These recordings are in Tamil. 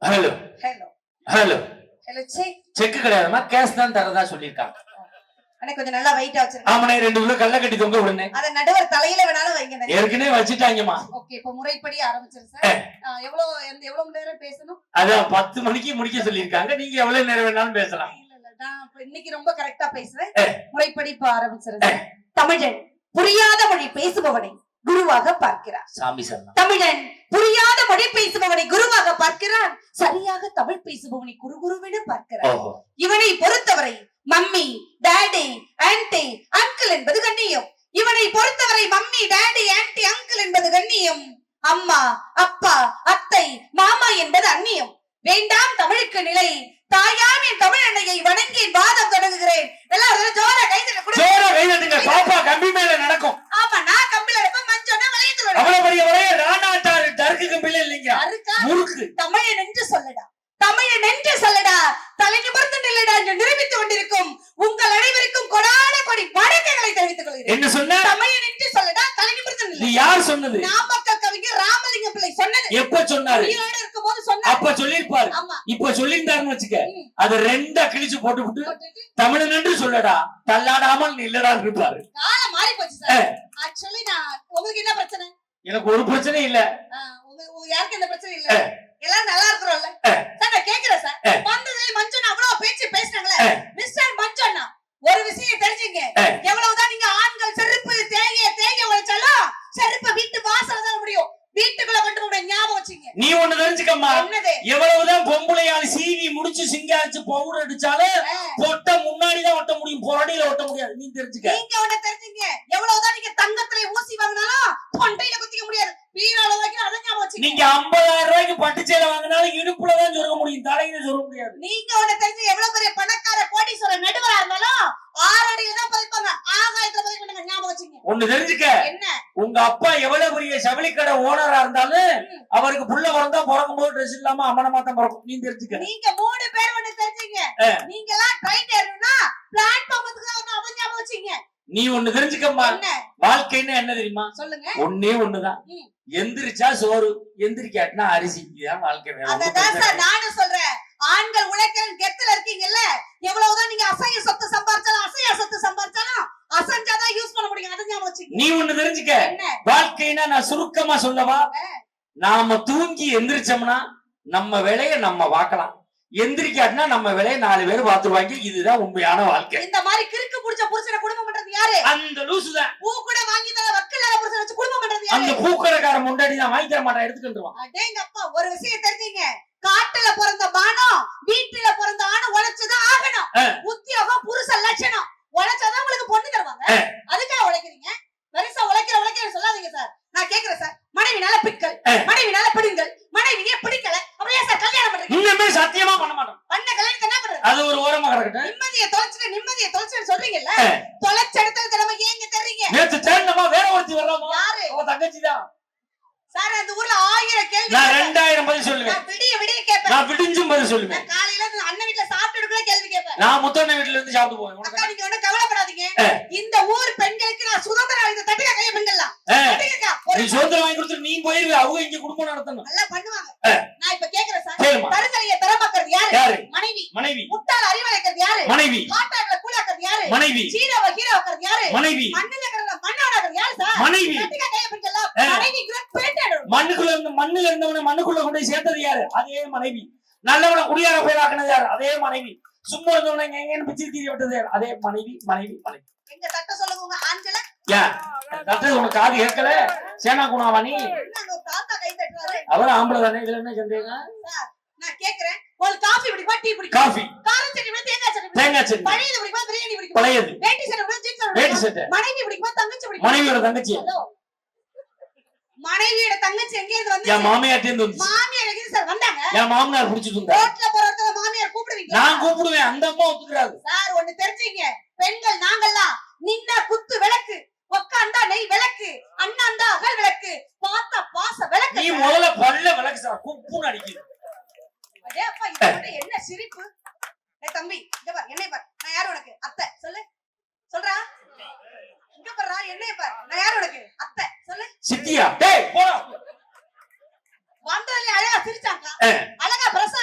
Hello hello hello hello check check கிடையாதுமா, கேஷ் தான் தரதா சொல்லிருக்காங்க. அண்ணே கொஞ்சம் நல்லா வெயிட்டா வச்சிருங்க. ஆமாண்ணே, 2 கிலோ கல்ல கட்டி தொங்க விடுனே. அத நடுவர் தலையில வேணாலும் வைங்க. ஏற்கனவே வச்சிட்டாங்கம்மா. ஓகே, இப்போ முறைப்படி ஆரம்பிச்சிரு சார். எவ்வளவு நேரம் பேசணும்? அதான் 10 மணிக்கு முடிக்க சொல்லிருக்காங்க. நீங்க எவ்வளவு நேரம் வேணாலும் பேசலாம். இல்ல நான் இன்னைக்கு ரொம்ப கரெக்டா பேசுறேன். முறைப்படி இப்போ ஆரம்பிச்சிருங்க. தமிழன் புரியாத மொழி பேசுபவனை குருவாக பார்க்கிறார். சாமி சரணம். தமிழன் புரியாத மொழி பேசுபவனை குருவாக பார்க்கிறான். சரியாக தமிழ் பேசுபவனை குருகுருவென பார்க்கிறார். இவனை பொறுத்தவரை மம்மி, டாடி, ஆன்டி, அங்கிள் என்பது கண்ணியம். இவனை பொறுத்தவரை மம்மி, டாடி, ஆன்டி, அங்கிள் என்பது கண்ணியம். அம்மா, அப்பா, அத்தை, மாமா என்பது அந்நியம். வேண்டாம் தமிழுக்கு நிலை. தாயாம் என் தமிழ் அன்னையை வணங்கி என் வாதம் தொடங்குகிறேன். எல்லாரும் ஜோர கைதட்டுங்க. பாப்பா கம்பி மேல நடக்கும். ஆமா, நான் கம்பில நடப்பேன். மஞ்சோனா வளையத்துல நடப்பேன். அவ்வளவு பெரிய வளைய ராணாட்டாரு டர்க்கு கம்பில இல்லைங்க. முறுக்கு. தமிழன் என்று சொல்லடா, தமிழன் என்று சொல்லடா, தலை நிமிர்ந்து நில்லடா என்று நிரூபித்துக் கொண்டிருக்கும் உங்கள் அனைவருக்கும் கொடான கொடி வணக்கங்களை தெரிவித்துக் கொள்கிறேன். என்ன சொன்ன? தமிழன் என்று சொல்லடா, தலை நிமிர்ந்து நில்லடா. இது யார் சொன்னது? நாமக்கல் கவிஞர் ராமலிங்கம் பிள்ளை சொன்னது. எப்ப சொன்னாரு? உயிரோட இருக்கும்போது சொன்னாரு. அப்ப சொல்லிருப்பாரு. இப்ப சொல்லிருந்தாருன்னு வச்சுக்க, அது 2 கிழிச்சு போட்டு தமிழன் என்று சொல்லடா, தள்ளாடாமல் நில்லடா இருப்பாரு. காலம் மாறி போச்சு சார். ஆக்சுவலி உங்களுக்கு என்ன பிரச்சனை? எனக்கு ஒரு பிரச்சனை இல்ல. யாருக்கு எந்த பிரச்சனை இல்ல. எல்லாரும் நல்லா இருக்கிறோம்ல சார். நான் கேக்குறேன் சார், வந்ததே மஞ்சள் அவ்வளவு பேச்சு பேசுறாங்களே மிஸ்டர் மஞ்சண்ணா, ஒரு விஷயம் தெரிஞ்சுங்க. எவ்வளவுதான் நீங்க ஆண்கள் செருப்பு தேய உழைச்சாலும் செருப்பு வீட்டு வாசல்ல தான் முடியும், வீட்டுக்குள்ள கொண்டு போட ஞாபகம் வச்சுங்க. நீ ஒண்ணு தெரிஞ்சுக்கம்மா, எவ்வளவுதான் பொம்பளையாளி சீவி முடிச்சு சிங்காரிச்சு பவுடர் அடிச்சாலும் பொட்ட முன்னாடிதான் ஒட்ட முடியும், பொறடியில ஒட்ட முடியாது. நீ தெரிஞ்சுக்க. நீங்க ஒண்ணு தெரிஞ்சுங்க, எவ்வளவுதான் நீங்க தங்கத்துல ஊசி வாங்கினாலும் பொண்டையில குத்திக்க முடியாது. வீரால வைக்கிற அத ஞாபகம் வச்சுங்க. நீங்க 50,000 ரூபாய்க்கு பட்டு சேலை வாங்கினாலும் இடுப்புல தான் சொருக முடியும், தலையில சொருக முடியாது. நீங்க ஒண்ணு தெரிஞ்சு எவ்வளவு பெரிய பணக்கார கோடீஸ்வரர் நடுவரா இருந்தாலும் 6 அடியில தான் பதிப்பாங்க, ஆகாயத்துல பதிக்க மாட்டாங்க. ஞாபகம் வச்சுங்க. ஒண்ணு தெரிஞ்சுக்க. என்ன? உங்க அப்பா எவ்வளவு பெரிய சபலி கடை ஓனரா இருந்தாலும் அவருக்கு புள்ள பிறந்தா பிறக்கும் போது ட்ரெஸ் இல்லாம அம்மனமா தான் பிறக்கும். நீ தெரிஞ்சுக்க. நீங்க 3 பேர் ஒண்ணு தெரிஞ்சுங்க. நீங்க எல்லாம் ட்ரெயின் ஏறணும்னா பிளாட்ஃபார்முக்கு தான் வரணும், அத ஞாபகம் வச்சுங்க. நீ ஒண்ணு தெரிஞ்சுக்கம்மா, வாழ்க்கைன்னா என்ன தெரியுமா? சொல்லுங்க. ஒண்ணே ஒண்ணுதான், எந்திரிச்சா சோறு, எந்திரிக்காட்டினா அரிசி. இதுதான் வாழ்க்கை. அதான் சார் நானும் சொல்றேன். ஆண்கள் உழைக்கிற கெத்துல இருக்கீங்கல்ல, எவ்வளவுதான் நீங்க அசைய சொத்து சம்பாதிச்சாலும் அசையா சொத்து சம்பாதிச்சாலும் அசஞ்சாதான் யூஸ் பண்ண முடியும். அதை ஞாபகம் வச்சுக்க. நீ ஒண்ணு தெரிஞ்சுக்க. வாழ்க்கைனா நான் சுருக்கமா சொல்லவா, நாம தூங்கி எந்திரிச்சோம்னா நம்ம வேலையை நம்ம பார்க்கலாம், எந்திரிக்காட்டினா நம்ம வேலையை 4 பேர் பார்த்துருவாங்க. இதுதான் உண்மையான வாழ்க்கை. இந்த மாதிரி கிறுக்கு புடிச்ச புருஷனை குடும்பம் பண்றது யாரு? அந்த லூசுதான். பூ கூட வாங்கி தர வக்கலான புருஷனை வச்சு குடும்பம் பண்றது யாரு? அந்த பூக்கடைக்கார முன்னாடி தான் வாங்கி தர மாட்டான், எடுத்துக்கிட்டுவான். அடேங்கப்பா, ஒரு விஷயம் தெரிஞ்சுங்க. காட்டுல பிறந்த மானம் வீட்டுல பிறந்த ஆணும் உழைச்சுதான் ஆகணும். உத்தியோகம் புருஷ லட்சணம். உழைச்சாதான் உங்களுக்கு பொண்ணு தருவாங்க. அதுக்காக உழைக்கிறீங்க. பெருசா உழைக்கிற சொல்லாதீங்க சார். நான் கேக்குறேன் சார், மனைவினால பிடிக்கல், மனைவினால பிடிங்கள், மனைவியே பிடிக்கல அப்படியே சார் கல்யாணம் பண்றீங்க? இன்னுமே சத்தியமா பண்ண மாட்டோம். பண்ண கல்யாணம் என்ன பண்றது? அது ஒரு ஓரமா கிடக்கட்டும். நிம்மதியை தொலைச்சிட்டு சொல்றீங்கல்ல, தொலைச்ச இடத்துல திறமை ஏங்க தெரியுங்க? நேத்து தேர்ந்தமா வேற ஒருத்தி வரலாமா? யாரு? அவ தங்கச்சி தான் சார். அந்த ஊர்ல 1000 கேள்வி. நான் 2000 பதில் சொல்லுவேன். நான் விடிய கேட்பேன். நான் விடிஞ்சும் பதில் சொல்லுவேன். காலையில அண்ணன் வீட்ல சாப்பிட்டுட்டு கூட கேள்வி கேட்பேன். நான் முத்தண்ண வீட்ல இருந்து சாப்பிட்டு போவேன். அக்கா நீங்க ஒண்ணு கவலைப்படாதீங்க. இந்த ஊர் பெண்களுக்கு நான் சுதந்திரம் வாங்கி தட்டுங்க கைய பெண்கள்லாம். தட்டுங்கக்கா. நீ சுதந்திரம் வாங்கி கொடுத்து நீ போயிருவே, அவங்க இங்க குடும்பம் நடத்தணும். நல்லா பண்ணுவாங்க. நான் இப்ப கேக்குறேன் சார், தருதலைய தரமாக்குறது யாரு? மனைவி. மனைவி. முட்டாள அறிவளைக்கிறது யாரு? மனைவி. காட்டாக்கள கூலாக்குறது யாரு? மனைவி. சீரவ ஹீரோக்கிறது யாரு? மனைவி. மண்ணுல கிடந்த மண்ணாடாக்குறது யாரு சார்? மனைவி. தட்டுங்க கைய பெண்கள்லாம். மனைவிக்கு பேட்டடும். மண்ணுல இருந்தவன மண்ணுக்குள்ள கொண்டு சேர்த்தது யாரு? அதே மனைவி. நல்லவன குடியார பேராக்குனது யாரு? அதே மனைவி. சும்மா இருந்தவன எங்கன்னு பிச்சு தீரி விட்டது யாரு? அதே மனைவி. மனைவி மனைவி. எங்க சட்ட சொல்லுங்க உங்க ஆண்கள. ஏன் சட்ட உனக்கு காது கேட்கல? சேனா குணாவா நீ? தாத்தா கை தட்டுறாரு. அவர் ஆம்பளை தானே, இதுல என்ன சந்தேகம்? சார் நான் கேக்குறேன், ஒரு காபி பிடிக்குமா டீ பிடிக்குமா? காபி. கார சட்னி பிடிக்குமா தேங்காய் சட்னி? தேங்காய் சட்னி. பழையது பிடிக்குமா பிரியாணி பிடிக்குமா? பழையது. வேட்டி சட்டை பிடிக்குமா ஜீன்ஸ் சட்டை? வேட்டி சட்டை. மனைவி பிடிக்குமா தங்கச்சி பிடிக்குமா? மனைவியோட தங்கச்சி. மனைவியோட தங்கச்சி எங்க இருந்து வந்து? என் மாமியார்ட்ட இருந்து வந்து. மாமியார் எங்க சார் வந்தாங்க? என் மாமனார் புடிச்சிட்டு இருந்தா. ரோட்ல போறத மாமியார் கூப்பிடுவீங்க? நான் கூப்பிடுவேன், அந்த அம்மா ஒத்துக்குறாரு. சார் ஒன்னு தெரிஞ்சுங்க, பெண்கள் நாங்கெல்லாம் நின்னா குத்து விளக்கு, உட்கார்ந்தா நெய் விளக்கு, அண்ணாந்தா அகல் விளக்கு, பார்த்தா பாச விளக்கு. நீ முதல்ல பல்ல விளக்கு சார், குப்புன்னு அடிக்குது. அடே அப்பா, இது என்ன சிரிப்பு? ஏய் தம்பி இங்க பார், என்னைய பார். நான் யார் உனக்கு? அத்தை. சொல்லு. சொல்றா. இங்க பாருடா, என்னைய பார். நான் யார் உனக்கு? அத்தை. சொல்லு. சித்தியா? டேய் போடா. வந்ததுல அழகா சிரிச்சாங்க. அழகா பிரசா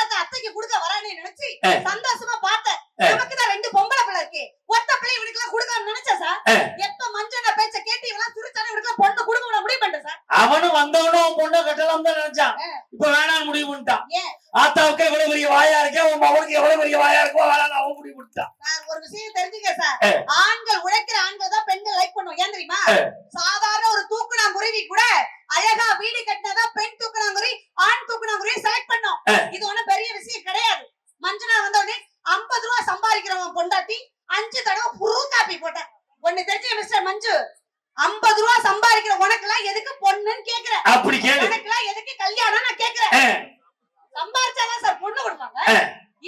சந்தோஷமா பார்த்தேன். நமக்குதான் 2 பொம்பளை பிள்ளை இருக்கு. ஒத்த பிள்ளை இவனுக்கு கொடுக்கணும்னு நினைச்சேன் சார். எப்ப மஞ்சள் பேச்ச கேட்டு இவெல்லாம் சிரிச்சானே இவனுக்கு பொண்ணு கொடுக்க முடிவு பண்ணிட்டேன் சார். அவனும் வந்தவனும் பொண்ணை கட்டலாம் தான் நினைச்சான். இப்ப வேணாம் முடிவு பண்ணிட்டான். ஆத்தாவுக்கு எவ்வளவு பெரிய வாயா இருக்கே, உன் மகனுக்கு எவ்வளவு பெரிய வாயா இருக்கோ வேணாம் அவன் முடிவு பண்ணிட்டான். சார் ஒரு விஷயம் தெரிஞ்சுக்க சார். ஆண்கள் உழைக்கிற ஆண்கள் தான் பெண்கள் லைக் பண்ணுவோம். ஏன் தெரியுமா? சாதாரண ஒரு தூக்குனாங்குருவி கூட அழகா வீடு கட்டினாதான் பெண் தூக்குனாங்குருவி ஆண் தூக்குனாங்குருவி செலக்ட் பண்ணும். இது ஒண்ணும் பெரிய விஷயம் கிடையாது. மஞ்சனா வந்தோடனே 50 ரூபாய் சம்பாதிக்கிறவன் பொண்டாட்டி 5 தடவை புரு காப்பி போட்டேன். ஒண்ணு தெரிஞ்சு மிஸ்டர் மஞ்சு, 50 ரூபாய் சம்பாதிக்கிற உனக்கு எல்லாம் எதுக்கு பொண்ணுன்னு கேக்குறேன். அப்படி கேளு. உனக்கு எல்லாம் எதுக்கு கல்யாணம் நான் கேக்குறேன். சம்பாதிச்சாதான் சார் பொண்ணு கொடுப்பாங்க.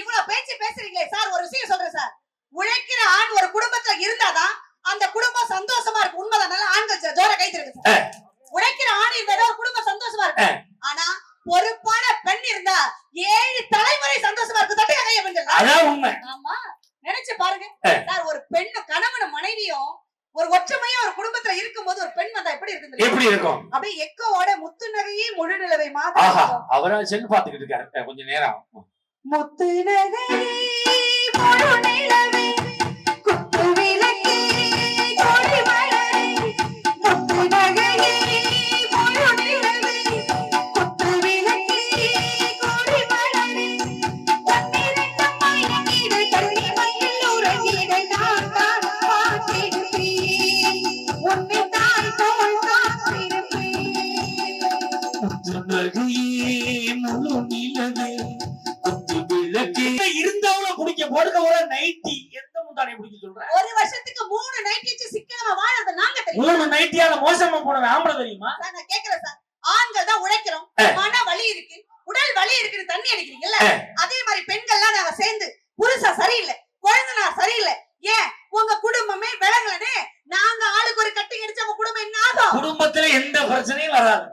இவ்வளவு பேச்சு பேசுறீங்களே சார். ஒரு விஷயம் சொல்றேன் சார். உழைக்கிற ஆண் ஒரு குடும்பத்துல இருந்தாதான் அந்த குடும்பம் சந்தோஷமா இருக்கு. உண்மைதான். நல்லா ஆண்கள் ஜோர கை தருங்க சார். உழைக்கிற ஆண் இருந்தா ஒரு குடும்பம் சந்தோஷமா இருக்கு. ஆனா பொறுப்பான பெண் இருந்தா 7 தலைமுறை சந்தோஷமா இருக்கு. தட்டி கைய பெண்கள். அதான் உண்மை. ஆமா, நினைச்சு பாருங்க சார். ஒரு பெண்ணு கணவன் மனைவியும் ஒரு ஒற்றுமையா ஒரு குடும்பத்துல இருக்கும்போது ஒரு பெண் வந்தா எப்படி இருக்கு? எப்படி இருக்கும்? அப்படியே எக்கோவோட முத்து நகையே முழு நிலவை ஆஹா, மாதிரி. அவரா செல் பாத்துக்கிட்டு இருக்காரு கொஞ்ச நேரம். முத்து நகையே முழு நிலவே குத்து விளக்கே கொடி மலரே. முத்து நகையே முழு நிலவே குத்து விளக்கே கொடி மலரே. தன்னிரண்டு மயங்கிட கண்ணி மயில் உறங்கிட நான் தான் பார்த்திருப்பேன். உன்னை தான் தோள் காத்திருப்பேன். இருந்தவள குடிக்க போடுக்க நைட்டி எந்த முந்தானை பிடிக்க சொல்ற? ஒரு வருஷத்துக்கு 3 நைட் வச்சு சிக்கனமா வாழறது நாங்க தெரியும். 3 நைட்டியால மோசமா போனவன் ஆம்பளை தெரியுமா? சார் நான் கேக்குறேன் சார். ஆண்கள் தான் உழைக்கிறோம். மன வலி இருக்கு, உடல் வலி இருக்குன்னு தண்ணி அடிக்கிறீங்கல்ல, அதே மாதிரி பெண்கள்லாம் நாங்க சேர்ந்து புருஷன் சரியில்லை, குழந்தைனார் சரியில்லை, ஏன் உங்க குடும்பமே விளங்கலனே நாங்க ஆளுக்கு ஒரு கட்டி அடிச்சா உங்க குடும்பம் என்ன ஆகும்? குடும்பத்துல எந்த பிரச்சனையும் வராது.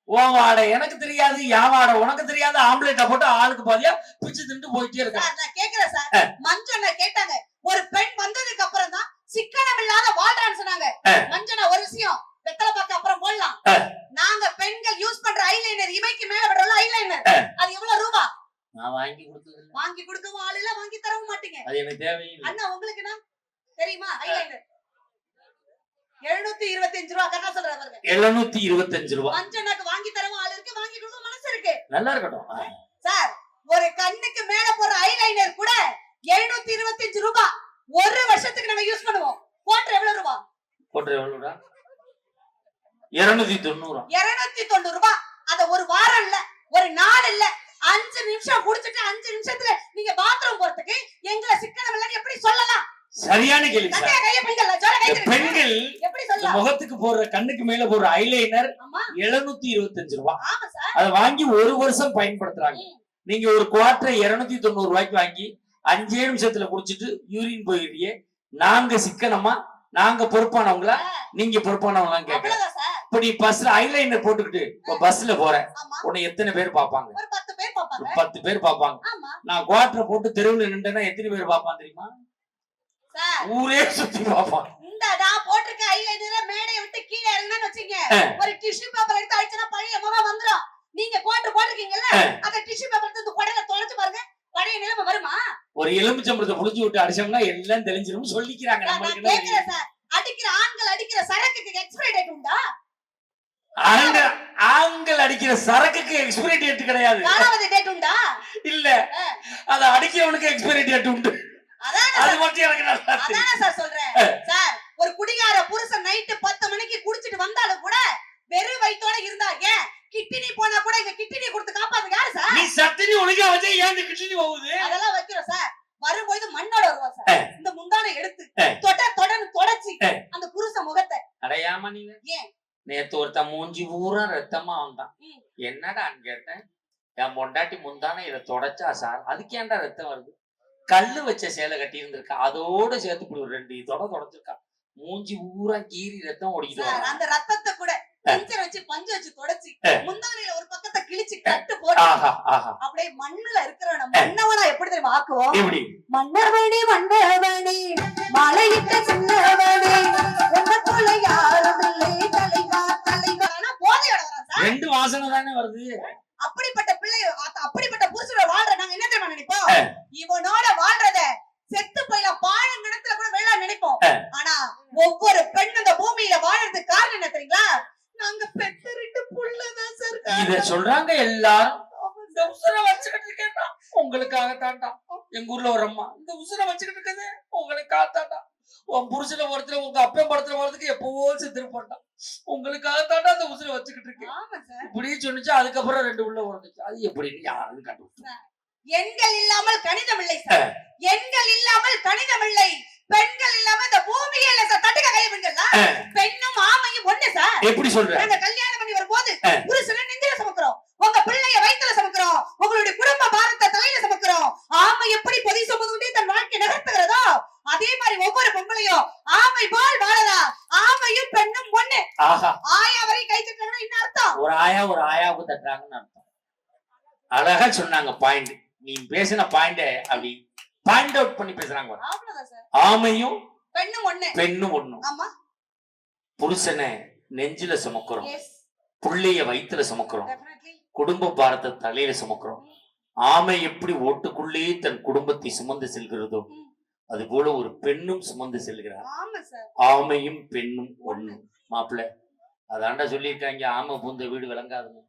உன் வாடை எனக்கு தெரியாது, யா வாடை உனக்கு தெரியாது. ஆம்பளேட்டா போட்டு ஆளுக்கு பாதியா பிச்சு திண்டு போயிட்டே இருக்க. நான் கேக்குறேன் சார். மஞ்சள் கேட்டாங்க, ஒரு பெண் வந்ததுக்கு அப்புறம் தான் சிக்கனம் இல்லாத வாழ்றான்னு சொன்னாங்க. மஞ்சள் ஒரு விஷயம் வெத்தலை பாக்க அப்புறம் போடலாம். நாங்க பெண்கள் யூஸ் பண்ற ஐலைனர், இமைக்கு மேல விடுறோம் ஐலைனர், அது எவ்வளவு ரூபா? நான் வாங்கி கொடுத்தது. வாங்கி கொடுக்கவும் ஆள் இல்ல, வாங்கி தரவும் மாட்டீங்க. அது எனக்கு தேவையில்லை. அண்ணா உங்களுக்கு என்ன தெரியுமா? ஐலைனர் 725 ரூபாய். கரெக்டா சொல்றாரு பாருங்க. 725 ரூபாய். மஞ்சளுக்கு வாங்கி தரவும் ஆள் இருக்கு, வாங்கி கொடுக்க மனசு இருக்கு. நல்லா இருக்கட்டும் சார். ஒரு கண்ணுக்கு மேல போற ஐலைனர் கூட 725 ரூபாய். ஒரு வருஷத்துக்கு நாங்க யூஸ் பண்ணுவோம். கோட்டர் எவ்வளவு ரூபாய்? கோட்டர் எவ்வளவுடா? 290. 290 ரூபாய். அத ஒரு வாரம் இல்ல, ஒரு நாள் இல்ல, 5 நிமிஷம் குடிச்சிட்டு 5 நிமிஷத்துல நீங்க பாத்ரூம் போறதுக்கு எங்களை சிக்கனம் இல்லன்னு எப்படி சொல்லலாம்? சரியான கேள்வி சார். பெண்கள் எப்படி சொல்லலாம்? முகத்துக்கு போடுற கண்ணுக்கு மேல போடுற ஐலைனர் 725 ரூபாய். ஆமா சார். அத வாங்கி ஒரு வருஷம் பயன்படுத்துறாங்க. நீங்க ஒரு குவார்டர் 290 ரூபாய்க்கு வாங்கி 5 நிமிஷத்துல குடிச்சிட்டு யூரின் போயிடுறியே. நாங்க சிக்கனமா, நாங்க பொறுப்பானவங்களா, நீங்க பொறுப்பானவங்களான்னு கேட்கறேன். இப்ப நீ பஸ்ல ஐலைனர் போட்டுக்கிட்டு இப்ப பஸ்ல போற உன்னை எத்தனை பேர் பாப்பாங்க? ஒரு 10 பேர் பாப்பாங்க. 10 பேர் பாப்பாங்க. நான் குவார்டர் போட்டு தெருவுல நின்றேன்னா எத்தனை பேர் பாப்பான் தெரியுமா? ஊரே சுத்தி பாப்பான். இந்த நான் போட்டிருக்க ஐலைனரை மேடையை விட்டு கீழே இறங்குன்னு வச்சீங்க, ஒரு டிஷ்யூ பேப்பர் எடுத்து அடிச்சனா பழைய முகம் வந்துரும். நீங்க குவார்டர் போட்டிருக்கீங்கல்ல, அந்த டிஷ்யூ பேப்பர் எடுத்து குடல தொலைச்சு பாருங்க, பழைய நிலைமை வருமா? ஒரு எலுமிச்சம்பழத்தை புடிச்சு விட்டு அடிச்சோம்னா எல்லாம் தெளிஞ்சிரும் சொல்லிக்கிறாங்க. நான் கேக்குறேன் சார். அடிக்கிற ஆண்கள் அடிக்கிற சரக்குக்கு எக்ஸ்பைரி டேட் உண்டா? ஆண்கள் அடிக்கிற சரக்குக்கு எக்ஸ்பைரி டேட் கிடையாது. காலாவதி டேட் உண்டா? இல்ல, அத அடிக்கிறவனுக்கு எக்ஸ்பைரி டேட் உண்டு. அது மட்டும் எனக்கு நல்லா தெரியும். அதானே சார் சொல்றேன். சார், ஒரு குடிகார புருஷன் நைட் 10 மணிக்கு குடிச்சிட்டு வந்தாலும் கூட வெறும் வயித்தோட இருந்தா, ஏன் கிட்னி போனா கூட இங்க கிட்னி கொடுத்து காப்பாத்து யாரு சார்? நீ சத்தினி ஒழுங்கா வச்சா ஏன் இந்த கிட்னி போகுது? அதெல்லாம் வைக்கிறோம் சார். வரும்போது மண்ணோட வருவோம் சார். இந்த முந்தானை எடுத்து தொடன்னு தொடச்சி அந்த புருஷ முகத்தை அடையாம நீங்க. ஏன் நேத்து ஒருத்த மூஞ்சி பூரா ரத்தமா வந்தான். என்னடான்னு கேட்டேன். என் பொண்டாட்டி முந்தானை இதை தொடச்சா சார். அதுக்கு ஏன்டா ரத்தம் வருது? கல்லு வச்ச சேலை கட்டி இருந்திருக்கா, அதோட சேர்த்து இப்படி ஒரு 2 தொடச்சிருக்கா. மூஞ்சி பூரா கீறி ரத்தம் ஓடிக்கிட்டு. அந்த ரத்தத்தை கூட பஞ்சர் வச்சு பஞ்சு வச்சு தொடச்சி முந்தானையில ஒரு பக்கத்தை கிழிச்சு கட்டு போட்டு அப்படியே மண்ணுல இருக்கிறவன மன்னவனா எப்படி தெரியுமா ஆக்குவோம்? மன்னவனே மன்னவனே மலையிட்ட சின்னவனே உனக்குள்ள யாரும் இல்லை தலைவா தலைவா. போதையோட வரான் சார். 2 வாசனை தானே வருது. அப்படிப்பட்ட பிள்ளை, அப்படிப்பட்ட புருஷனோட வாழ்ற நாங்க என்ன தெரியுமா நினைப்போம்? இவனோட சொல்றாங்க எல்லாரும் இந்த உசுரை வச்சுக்கிட்டு இருக்கேன்னா உங்களுக்காக தாண்டா. எங்க ஊர்ல ஒரு அம்மா இந்த உசுரை வச்சுக்கிட்டு இருக்குது உங்களுக்காக தாண்டா. உன் புருஷனை ஒருத்தர் உங்க அப்பன் படத்துல வர்றதுக்கு எப்பவோ செத்துரு போட்டான். உங்களுக்காக தாண்டா அந்த உசுரை வச்சுக்கிட்டு இருக்கேன். ஆமா சார். இப்படி சொன்னிச்சு. அதுக்கப்புறம் 2 உள்ள வந்துச்சு. அது எப்படின்னு யாரும் கண்டுபிடிச்சு. எண்கள் இல்லாமல் கணிதம் இல்லை சார். எண்கள் இல்லாமல் கணிதம் இல்லை. பெண்கள் இல்லாம இந்த பூமியே இல்ல சார். தட்டுக்க கை பெண்களா? பெண்ணும் ஆமையும் ஒண்ணு சார். எப்படி சொல்ற? நாங்க கல்யாணம் பண்ணி வரும்போது புருஷனை நெஞ்சில சுமக்கிறோம், உங்க பிள்ளைய வயித்துல சுமக்கிறோம், உங்களுடைய குடும்ப பாரத்தை தலையில சுமக்கிறோம். ஆமை எப்படி பொதி சுமந்துட்டே தன் வாழ்க்கை நகர்த்துகிறதோ அதே மாதிரி ஒவ்வொரு பொம்பளையும் ஆமை போல் வாழறா. ஆமையும் பெண்ணும் ஒண்ணு. ஆயா வரை கை தட்டுறாங்கன்னா என்ன அர்த்தம்? ஒரு ஆயாவுக்கு தட்டுறாங்கன்னு அர்த்தம். அழகா சொன்னாங்க பாயிண்ட். நீ பேசின பாயிண்ட் அப்படி பாயிண்ட் அவுட் பண்ணி பேசுறாங்க. ஆமையும் பெண்ணும் ஒண்ணு. புருஷனை நெஞ்சில சுமக்கிறோம், புள்ளைய வயிற்றுல சுமக்கிறோம், குடும்ப பாரத்தை தலையில சுமக்கிறோம். ஆமை எப்படி ஓட்டுக்குள்ளேயே தன் குடும்பத்தை சுமந்து செல்கிறதோ அது போல ஒரு பெண்ணும் சுமந்து செல்கிறார். ஆமையும் பெண்ணும் ஒண்ணு. மாப்பிள்ள அதாண்டா சொல்லியிருக்காங்க, ஆமை பூந்த வீடு விளங்காதுன்னு.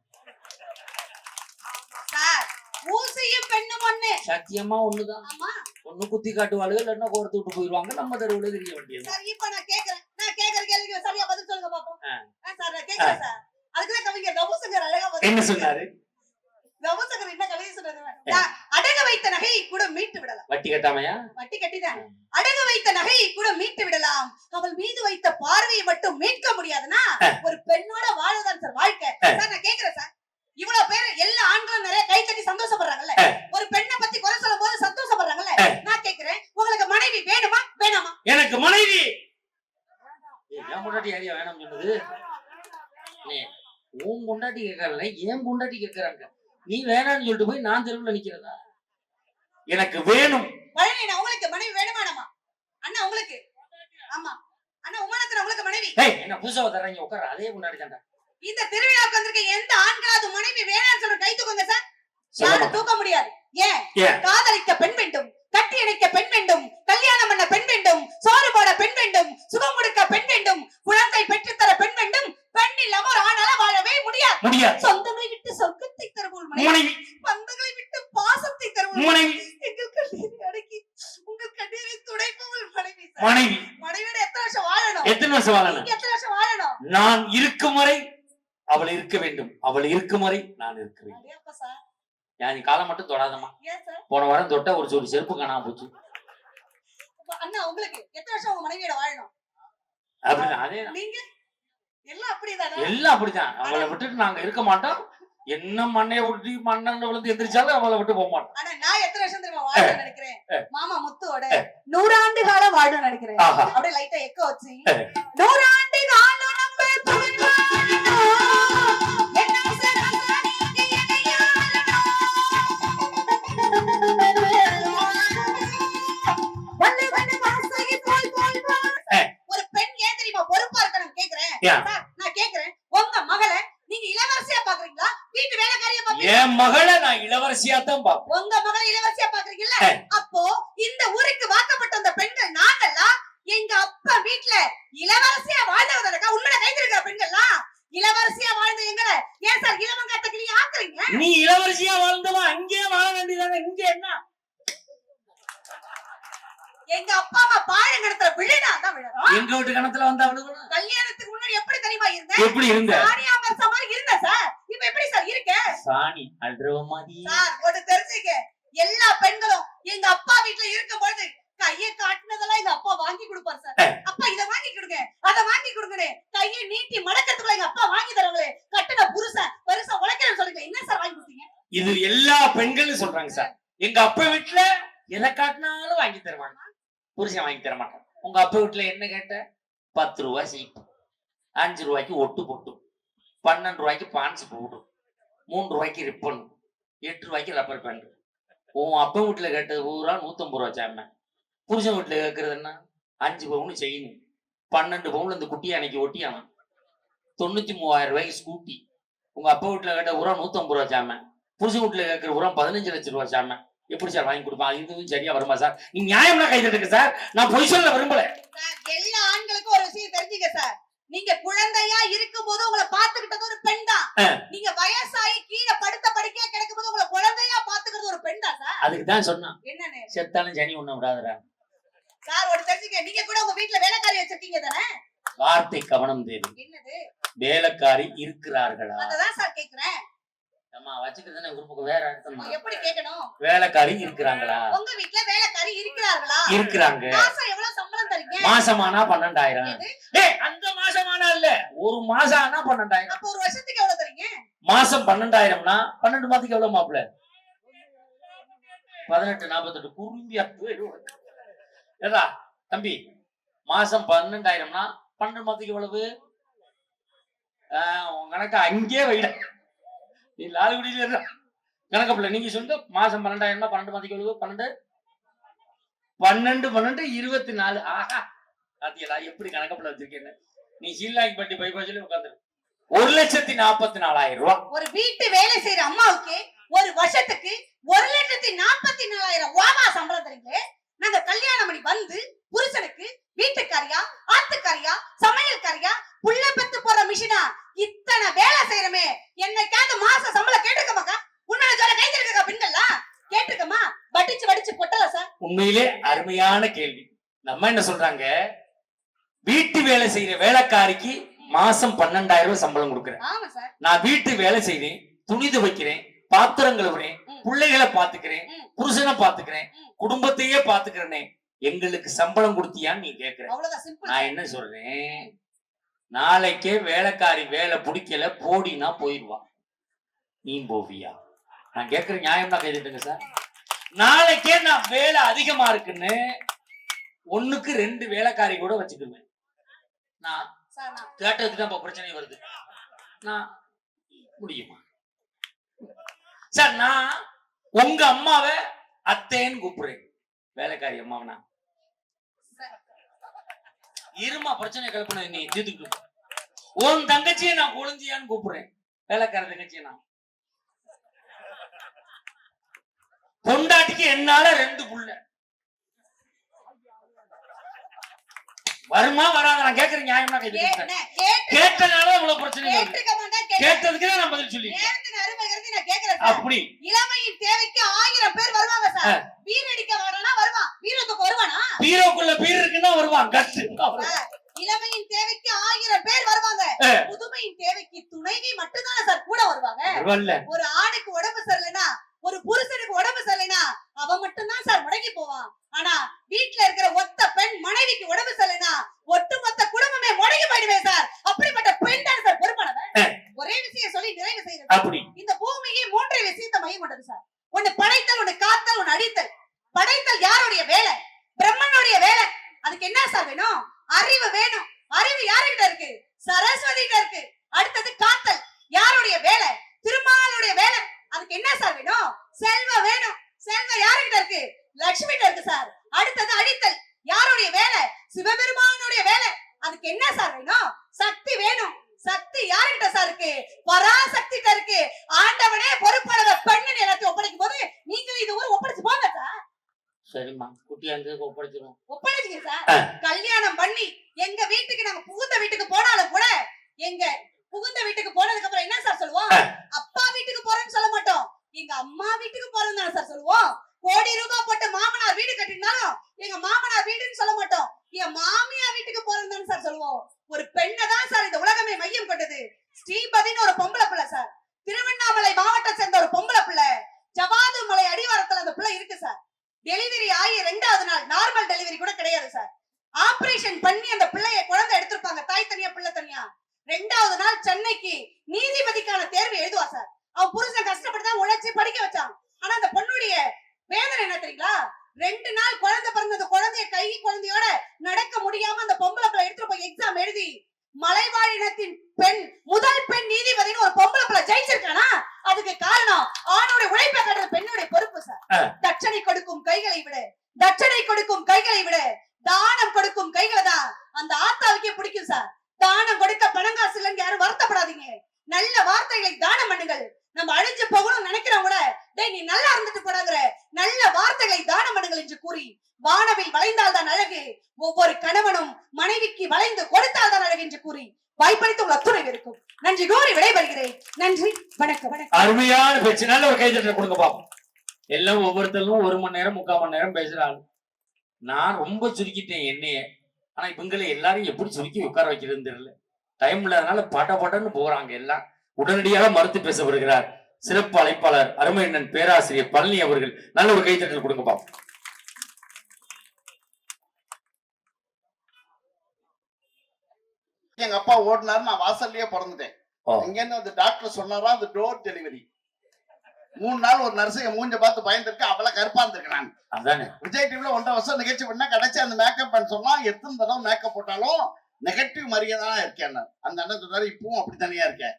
ஊசியும் பெண்ணும் ஒண்ணு. சத்தியமா ஒண்ணுதான். ஒண்ணு குத்தி காட்டுவாளுங்க, இல்லன்னா கோர்த்து விட்டு போயிருவாங்க. நம்ம தெருவுல தெரிய வேண்டியது. சார் இப்ப நான் கேக்குற கேள்விக்கு சரியா பதில் சொல்லுங்க பாப்போம். சார் நான் கேக்குறேன் சார். அதுக்குதான் கவிஞர் ரவுசங்கர் அழகா என்ன சொன்னாரு? ரவுசங்கர் என்ன கவிதை சொன்னாரு? அடகு வைத்த நகையை கூட மீட்டு விடலாம். வட்டி கட்டாமையா? வட்டி கட்டிதான். அடகு வைத்த நகையை கூட மீட்டு விடலாம், அவள் மீது வைத்த பார்வையை மட்டும் மீட்க முடியாதுன்னா ஒரு பெண்ணோட வாழதான் சார் வாழ்க்கை. சார் நான் கேக்குறேன் சார், இவ்வளவு பேர் எல்லா ஆண்களும் நிறைய கை தட்டி சந்தோஷப்படுறாங்கல்ல, ஒரு பெண்ணை பத்தி குறை சொல்லும் போது சந்தோஷப்படுறாங்கல்ல. நான் கேக்குறேன், உங்களுக்கு மனைவி வேணுமா வேணாமா? எனக்கு மனைவி ஏன் பொண்டாட்டி யாரையா வேணாம் சொன்னது? உன் பொண்டாட்டி கேட்கறல, ஏன் பொண்டாட்டி கேட்கறாங்க. நீ வேணான்னு சொல்லிட்டு போய் நான் தெருவுல நிக்கிறதா? எனக்கு வேணும். உங்களுக்கு மனைவி வேணுமானமா? அண்ணா உங்களுக்கு? ஆமா அண்ணா, உமானத்துல உங்களுக்கு மனைவி என்ன புதுசா தர்றாங்க? உட்கார அதே பொண்டாட்டி தாண்டா. இந்த திருவிழாவுக்கு வந்திருக்க எந்த ஆண்களாவது மனைவி வேணாம்னு சொல்ற கை தூக்குங்க சார். யாரும் தூக்க முடியாது. ஏன்? காதலிக்க பெண் வேண்டும், கட்டி அணைக்க பெண் வேண்டும், கல்யாணம் பண்ண பெண் வேண்டும், சோறு போட பெண் வேண்டும், சுகம் கொடுக்க பெண் வேண்டும், குழந்தை பெற்றுத்தர பெண் வேண்டும். பெண் இல்லாம ஒரு ஆணால வாழவே முடியாது. சொந்தங்களை விட்டு சொர்க்கத்தை தருவோம் மனைவி, பந்தங்களை விட்டு பாசத்தை தருவோம் மனைவி, எங்கள் கண்ணீரை அடக்கி உங்கள் கண்ணீரை துடைப்பவள் மனைவி. மனைவியோட எத்தனை வருஷம் வாழணும்? எத்தனை வருஷம் வாழணும்? நான் இருக்கும் வரை அவள் இருக்க வேண்டும், அவள் இருக்கும் வரை நான் இருக்க வேண்டும். நீ காலம் மட்டும் தொடாதமா. போன வாரம் தொட்ட ஒரு ஜோடி செருப்பு காணாம போச்சு. அண்ணா உங்களுக்கு எத்தனை வருஷம் உங்க மனைவியோட வாழணும்? அப்படிதான். அதே நீங்க எல்லாம் அப்படிதான். எல்லாம் அப்படிதான். அவளை விட்டுட்டு நாங்க இருக்க மாட்டோம். என்ன மண்ணைய விட்டு மண்ணெண்ண விழுந்து எந்திரிச்சாலும் அவளை விட்டு போக மாட்டோம். ஆனா நான் எத்தனை வருஷம் தெரியுமா வாழணும்னு நினைக்கிறேன்? மாமா முத்துவோட 100 ஆண்டு காலம் வாழணும்னு நினைக்கிறேன். அப்படியே லைட்டா எக்க வச்சு 100 ஆண்டு காலம் நம்ம ஒரு பெண் ஏன் தெரியுமா பொறுப்பா இருக்கணும் கேக்குறேன். நான் கேக்குறேன், உங்க மகளை நீங்க இளவரசியா பாக்குறீங்களா, வீட்டு வேலைக்காரியா பாக்குறீங்களா? என் மகளை நான் இளவரசியா தான் பாப்பேன். உங்க மகளை இளவரசியா பாக்குறீங்கல்ல, அப்போ இந்த ஊருக்கு வாக்கப்பட்ட அந்த பெண்கள் நாங்கெல்லாம் எங்க அப்பா வீட்டுல இளவரசியா வாழ்ந்தவங்க உண்மையில கைத்திருக்கிற பெண்கள்லாம் இளவரசியா வாழ்ந்த எங்களை ஏன் சார் இளவங்காத்தக்கிளி ஆக்குறீங்க? நீ இளவரசியா வாழ்ந்தவா அங்கேயே வாழ வேண்டியதானே. இங்க என்ன? எங்க அப்பா அம்மா பாழம் கிணத்துல விழுனா தான் விழுறோம். எங்க வீட்டு கிணத்துல வந்தா விழுகணும். கல்யாணத்துக்கு முன்னாடி எப்படி தெரியுமா இருந்தேன்? எப்படி இருந்த? சாணியா மரசா மாதிரி இருந்த சார். இப்ப எப்படி சார் இருக்க? சாணி அல்றவ மாதிரி. சார் ஒரு தெரிஞ்சுக்க, எல்லா பெண்களும் எங்க அப்பா வீட்டுல இருக்கும்போது கையை காட்டுனதெல்லாம் எங்க அப்பா வாங்கி கொடுப்பாரு சார். அப்பா இத வாங்கி கொடுங்க, அத வாங்கி கொடுங்கன்னு கையை நீட்டி மடக்கத்துக்குள்ள எங்க அப்பா வாங்கி தரவங்களே. கட்டுன புருஷன் பெருசா உழைக்கிறேன்னு சொல்லுங்க, என்ன சார் வாங்கி கொடுத்தீங்க? இது எல்லா பெண்களும் சொல்றாங்க சார். எங்க அப்பா வீட்டுல எதை காட்டினாலும் வாங்கி தருவாங்க, புருஷன் வாங்கி தர மாட்டான். உங்க அப்பா வீட்டுல என்ன கேட்ட? 10 ரூபாய் சீப்பு, 5 ரூபாய்க்கு ஒட்டு போட்டு, 12 ரூபாய்க்கு பான்ஸ் போட்டு, 3 ரூபாய்க்கு ரிப்பன், 8 ரூபாய்க்கு ரப்பர் பேண்ட். உன் அப்பா வீட்டுல கேட்டது பூரா 150 ரூபாய் சாம. புருஷன் வீட்டுல கேட்கறது என்ன? 5 பவுன் செயின், 12 பவுன் இந்த குட்டியை அன்னைக்கு ஒட்டியானா, 93,000 ரூபாய்க்கு ஸ்கூட்டி. உங்க அப்பா வீட்டுல கேட்ட பூரா 150 ரூபாய் சாம. புருஷன் வீட்டுல கேட்கற பூரா 15 லட்சம் ரூபாய் சாம. எப்படி சார் வாங்கி கொடுப்பான்? இதுவும் சரியா வருமா சார்? நீ நியாயம்னா கை தட்டுங்க சார். நான் பொய் சொல்ல விரும்பல. எல்லா ஆண்களுக்கும் ஒரு விஷயம் தெரிஞ்சுக்க சார். நீங்க குழந்தையா இருக்கும் போது உங்களை பாத்துக்கிட்டது ஒரு பெண் தான். நீங்க வயசாகி கீழே படுத்த படுக்கையா கிடக்கும் போது உங்களை குழந்தையா பாத்துக்கிறது ஒரு பெண் தான் சார். அதுக்கு தான் சொன்னான், என்னன்னு செத்தாலும் சனி ஒண்ணு விடாதடா. சார் ஒரு தெரிஞ்சுக்க, நீங்க கூட உங்க வீட்டுல வேலைக்காரி வச்சிருக்கீங்க தானே? வார்த்தை கவனம் தேவை. என்னது வேலைக்காரி இருக்கிறார்களா? அததான் சார் கேக்குறேன். அம்மா வச்சுக்கிறதுன்னு குரூப்புக்கு வேற அர்த்தம். எப்படி கேட்கணும்? வேலைக்காரி இருக்கிறாங்களா? உங்க வீட்டுல வேலைக்காரி இருக்கிறார்களா? இருக்கிறாங்க. மாசம் எவ்வளவு சம்பளம் தரீங்க? மாசமானா 12,000. ஏய் அந்த மாசமானா இல்ல, ஒரு மாசம் ஆனா 12,000. அப்ப ஒரு வருஷத்துக்கு எவ்வளவு தரீங்க? மாசம் 12,000னா 12 மாசத்துக்கு எவ்வளவு மாப்பிள்ள? 18 48 குறும்பியா போயிடும். ஏடா தம்பி, மாசம் 12,000னா 12 மாசத்துக்கு எவ்வளவு? உன் கணக்கு அங்கே வைட, நீ லாலுகுடியில கணக்கு பிள்ளை. நீங்க சொல்லுங்க, மாசம் 12,000னா 12 மாசத்துக்கு எவ்வளவு? 12 12 12 24. ஆஹா, பாத்தீங்களா எப்படி கணக்கு பிள்ளை வச்சிருக்கேன்னு? நீ சீலாங்கி பட்டி பைபாஜில உட்காந்துரு. 1,44,000 ரூபாய். ஒரு வீட்டு வேலை செய்யற அம்மாவுக்கு ஒரு வருஷத்துக்கு 1,44,000 ரூபாய் சம்பளம் தரீங்களே. நாங்க கல்யாணம் பண்ணி வந்து புருஷனுக்கு வீட்டுக்காரியா, ஆத்துக்காரியா, சமையல்காரியா, புள்ள பெத்து போற மிஷினா இத்தனை வேலை செய்யறமே, என்னைக்காவது மாச சம்பளம் கேட்டிருக்கமாக்கா? உன்னால சொல்ல கை தருக்கா பெண்கள்லாம் கேட்டிருக்கமா? வடிச்சு வடிச்சு பொட்டல சார். உண்மையிலே அருமையான கேள்வி. நம்ம என்ன சொல்றாங்க, வீட்டு வேலை செய்யற வேலைக்காரிக்கு மாசம் 12,000 ரூபாய் சம்பளம் கொடுக்குறேன். ஆமா சார். நான் வீட்டு வேலை செய்றேன், துணி துவைக்கிறேன், பாத்திரம் கழுவுறேன், பிள்ளைகளை பாத்துக்கிறேன், புருஷனை பாத்துக்கிறேன், குடும்பத்தையே பாத்துக்கிறேனே, எங்களுக்கு சம்பளம் கொடுத்தியான்னு நீ கேக்குற. அவ்வளவுதான் சிம்பிள். நான் என்ன சொல்றேன், நாளைக்கே வேலைக்காரி வேலை பிடிக்கல போடினா போயிடுவா, நீ போவியா? நான் கேக்குற நியாயம்னா கைதுட்டுங்க சார். நாளைக்கே நான் வேலை அதிகமா இருக்குன்னு 1க்கு 2 வேலைக்காரி கூட வச்சுக்குவேன். நான் கேட்டதுக்கு தான் இப்ப பிரச்சனை வருது. நான் முடியுமா சார்? நான் உங்க அம்மாவை அத்தைன்னு கூப்பிடுறேன், வேலைக்காரி அம்மாவனா இருமா பிரச்சனை கிளப்பின நீ தீர்த்துக்கிட்டு. உன் தங்கச்சியை நான் குழந்தையான்னு கூப்பிடுறேன், வேலைக்கார தங்கச்சியை நான். பொண்டாட்டிக்கு என்னால 2 புள்ள வருமா வராத? நான் கேக்குறேன் நியாயமா கேட்டனால இவ்வளவு பிரச்சனை வருது. கேட்டதுக்கு நான் பதில் சொல்லி அப்படி. இளமையின் தேவைக்கு 1000 பேர் வருவாங்க சார். பீர் அடிக்க வரனா வருவான், பீரோக்கு வருவானா? பீரோக்குள்ள பீர் இருக்குன்னா வருவான். இளமையின் தேவைக்கு 1000 பேர் வருவாங்க. புதுமையின் தேவைக்கு துணைவி மட்டும் தான் சார் கூட வருவாங்க. ஒரு ஆணுக்கு உடம்பு சரியில்லைனா, ஒரு புருஷனுக்கு உடம்பு சரியில்லைனா அவன் மட்டும் தான் சார் முடங்கி போவான். ஆனா வீட்டுல இருக்கிற ஒத்த பெண் மனைவிக்கு உடம்பு சரியில்லைனா ஒட்டுமொத்த குடும்பமே முடங்கி போயிடுவே சார். அப்படிப்பட்ட பெண் தான் சார் பொறுப்பானவன். ஒரே விஷயம் சொல்லி நிறைவு செய்யறது. இந்த பூமியே 3 விஷயத்தை மையம் கொண்டது சார். ஒன்னு படைத்தல், ஒன்னு காத்தல், ஒன்னு அடித்தல். படைத்தல் யாருடைய வேலை? பிரம்மனுடைய வேலை. அதுக்கு என்ன சார் வேணும்? அறிவு வேணும். அறிவு யாருகிட்ட இருக்கு? சரஸ்வதி கிட்ட இருக்கு. அடுத்தது காத்தல் யாருடைய வேலை? திருமாலுடைய வேலை. அதுக்கு என்ன சார் வேணும்? செல்வம் வேணும். செல்வம் யாருகிட்ட இருக்கு? லட்சுமி கிட்ட இருக்கு சார். அடுத்தது அடித்தல் யாருடைய வேலை? சிவபெருமானுடைய வேலை. அதுக்கு என்ன சார் வேணும்? சக்தி வேணும். சக்தி யாருகிட்ட சார் இருக்கு? பராசக்தி கிட்ட இருக்கு. ஆண்டவனே பொறுப்பானவ பெண்ணு எல்லாத்தையும் ஒப்படைக்கும் போது நீங்க இது ஒரு ஒப்படைச்சு போங்க சார். சரிம்மா, குட்டியாந்து ஒப்படைச்சிரும். ஒப்படைச்சிங்க சார். கல்யாணம் பண்ணி எங்க வீட்டுக்கு நாங்க புகுந்த வீட்டுக்கு போனாலும் கூட, எங்க புகுந்த வீட்டுக்கு போனதுக்கு அப்புறம் என்ன சார் சொல்லுவோம்? அப்பா வீட்டுக்கு போறேன்னு சொல்ல மாட்டோம், எங்க அம்மா வீட்டுக்கு போறேன்னு தானே சார் சொல்லுவோம். கோடி ரூபாய் போட்டு மாமனார் வீடு கட்டினாலும் எங்க மாமனார் வீடுன்னு சொல்ல மாட்டோம், என் மாமியார் வீட்டுக்கு போறேன்னு தானே சார் சொல்லுவோம். ஒரு பெண்ணை தான் சார் இந்த உலகமே மையம் கொண்டது. ஸ்ரீபதினு ஒரு பொம்பளை பிள்ளை சார். திருவண்ணாமலை மாவட்டத்தை சேர்ந்த ஒரு பொம்பளை பிள்ளை. ஜவாது மலை அடிவாரத்துல அந்த பிள்ளை இருக்கு சார். டெலிவரி ஆகி 2வது நாள், நார்மல் டெலிவரி கூட கிடையாது சார். ஆபரேஷன் பண்ணி அந்த பிள்ளைய குழந்தை எடுத்திருப்பாங்க, தாய் தனியா பிள்ளை தனியா. 2வது நாள் சென்னைக்கு நீதிபதிக்கான தேர்வு எழுதுவா சார். அவன் புருஷன் கஷ்டப்பட்டு தான் உழைச்சு படிக்க வச்சான். ஆனா அந்த பொண்ணுடைய வேதனை என்ன தெரியுங்களா? 2 நாள் குழந்தை பிறந்த குழந்தைய கை குழந்தையோட நடக்க முடியாம அந்த பொம்பளை பிள்ளை எடுத்துட்டு போய் எக்ஸாம் எழுதி மலைவாழினத்தின் பெண், முதல் பெண் நீதிபதினு ஒரு பொம்பளை பிள்ளை ஜெயிச்சிருக்கானா? அதுக்கு காரணம் ஆணுடைய உழைப்பை காட்டுறது பெண்ணுடைய பொறுப்பு சார். தட்சணை கொடுக்கும் கைகளை விட, தட்சணை கொடுக்கும் கைகளை விட தானம் கொடுக்கும் கைகளை தான் அந்த ஆத்தாவுக்கே பிடிக்கும் சார். தானம் கொடுக்க பணம் காசு இல்லைன்னு யாரும் வருத்தப்படாதீங்க. நல்ல வார்த்தைகளை தானம் பண்ணுங்கள். நம்ம அழிஞ்சு போகணும்னு நினைக்கிறோம் கூட, டேய் நீ நல்லா இருந்துட்டு போடாங்கிற நல்ல வார்த்தைகளை தானம் பண்ணுங்கள் என்று கூறி, வானவில் வளைந்தால் தான் அழகு, ஒவ்வொரு கணவனும் மனைவிக்கு வளைந்து கொடுத்தால் தான் அழகு என்று கூறி வாய்ப்பளித்த உங்கள் அத்துணை இருக்கும் நன்றி கோரி விடைபெறுகிறேன். நன்றி, வணக்கம். வணக்கம். அருமையான பேச்சு. நல்ல ஒரு கைதட்டல் கொடுங்க பாப்போம். எல்லாம் ஒவ்வொருத்தரும் 1 மணி நேரம் 3/4 மணி நேரம் பேசுறாங்க. நான் ரொம்ப சுருக்கிட்டேன் என்னைய. ஆனா இவங்களை எல்லாரும் எப்படி சுருக்கி உட்கார வைக்கிறதுன்னு தெரியல. டைம் இல்லாதனால படன்னு போறாங்க எல்லாம். உடனடியாக மறுத்து பேச வருகிறார் சிறப்பு அழைப்பாளர் அருமையண்ணன் பேராசிரியர் பழனி அவர்கள். நல்ல ஒரு கைத்தட்டல் கொடுங்க பாப்போம். எங்க அப்பா ஓடினாரு, நான் வாசல்லயே பிறந்துட்டேன். இங்க இருந்து அந்த டாக்டர் சொன்னாரா, அது டோர் டெலிவரி. 3 நாள் ஒரு நர்ஸ் என் மூஞ்ச பார்த்து பயந்துருக்கு. அவள கருப்பா இருந்திருக்கேன் நான். அதானே விஜய் டிவில 1.5 வருஷம் நிகழ்ச்சி பண்ணா கடைசி அந்த மேக்கப் சொன்னா எத்தனை தடவை மேக்கப் போட்டாலும் நெகட்டிவ் மாதிரியே தான் இருக்கேன். அந்த அண்ணன் சொல்றாரு, இப்பவும் அப்படி தனியா இருக்கேன்.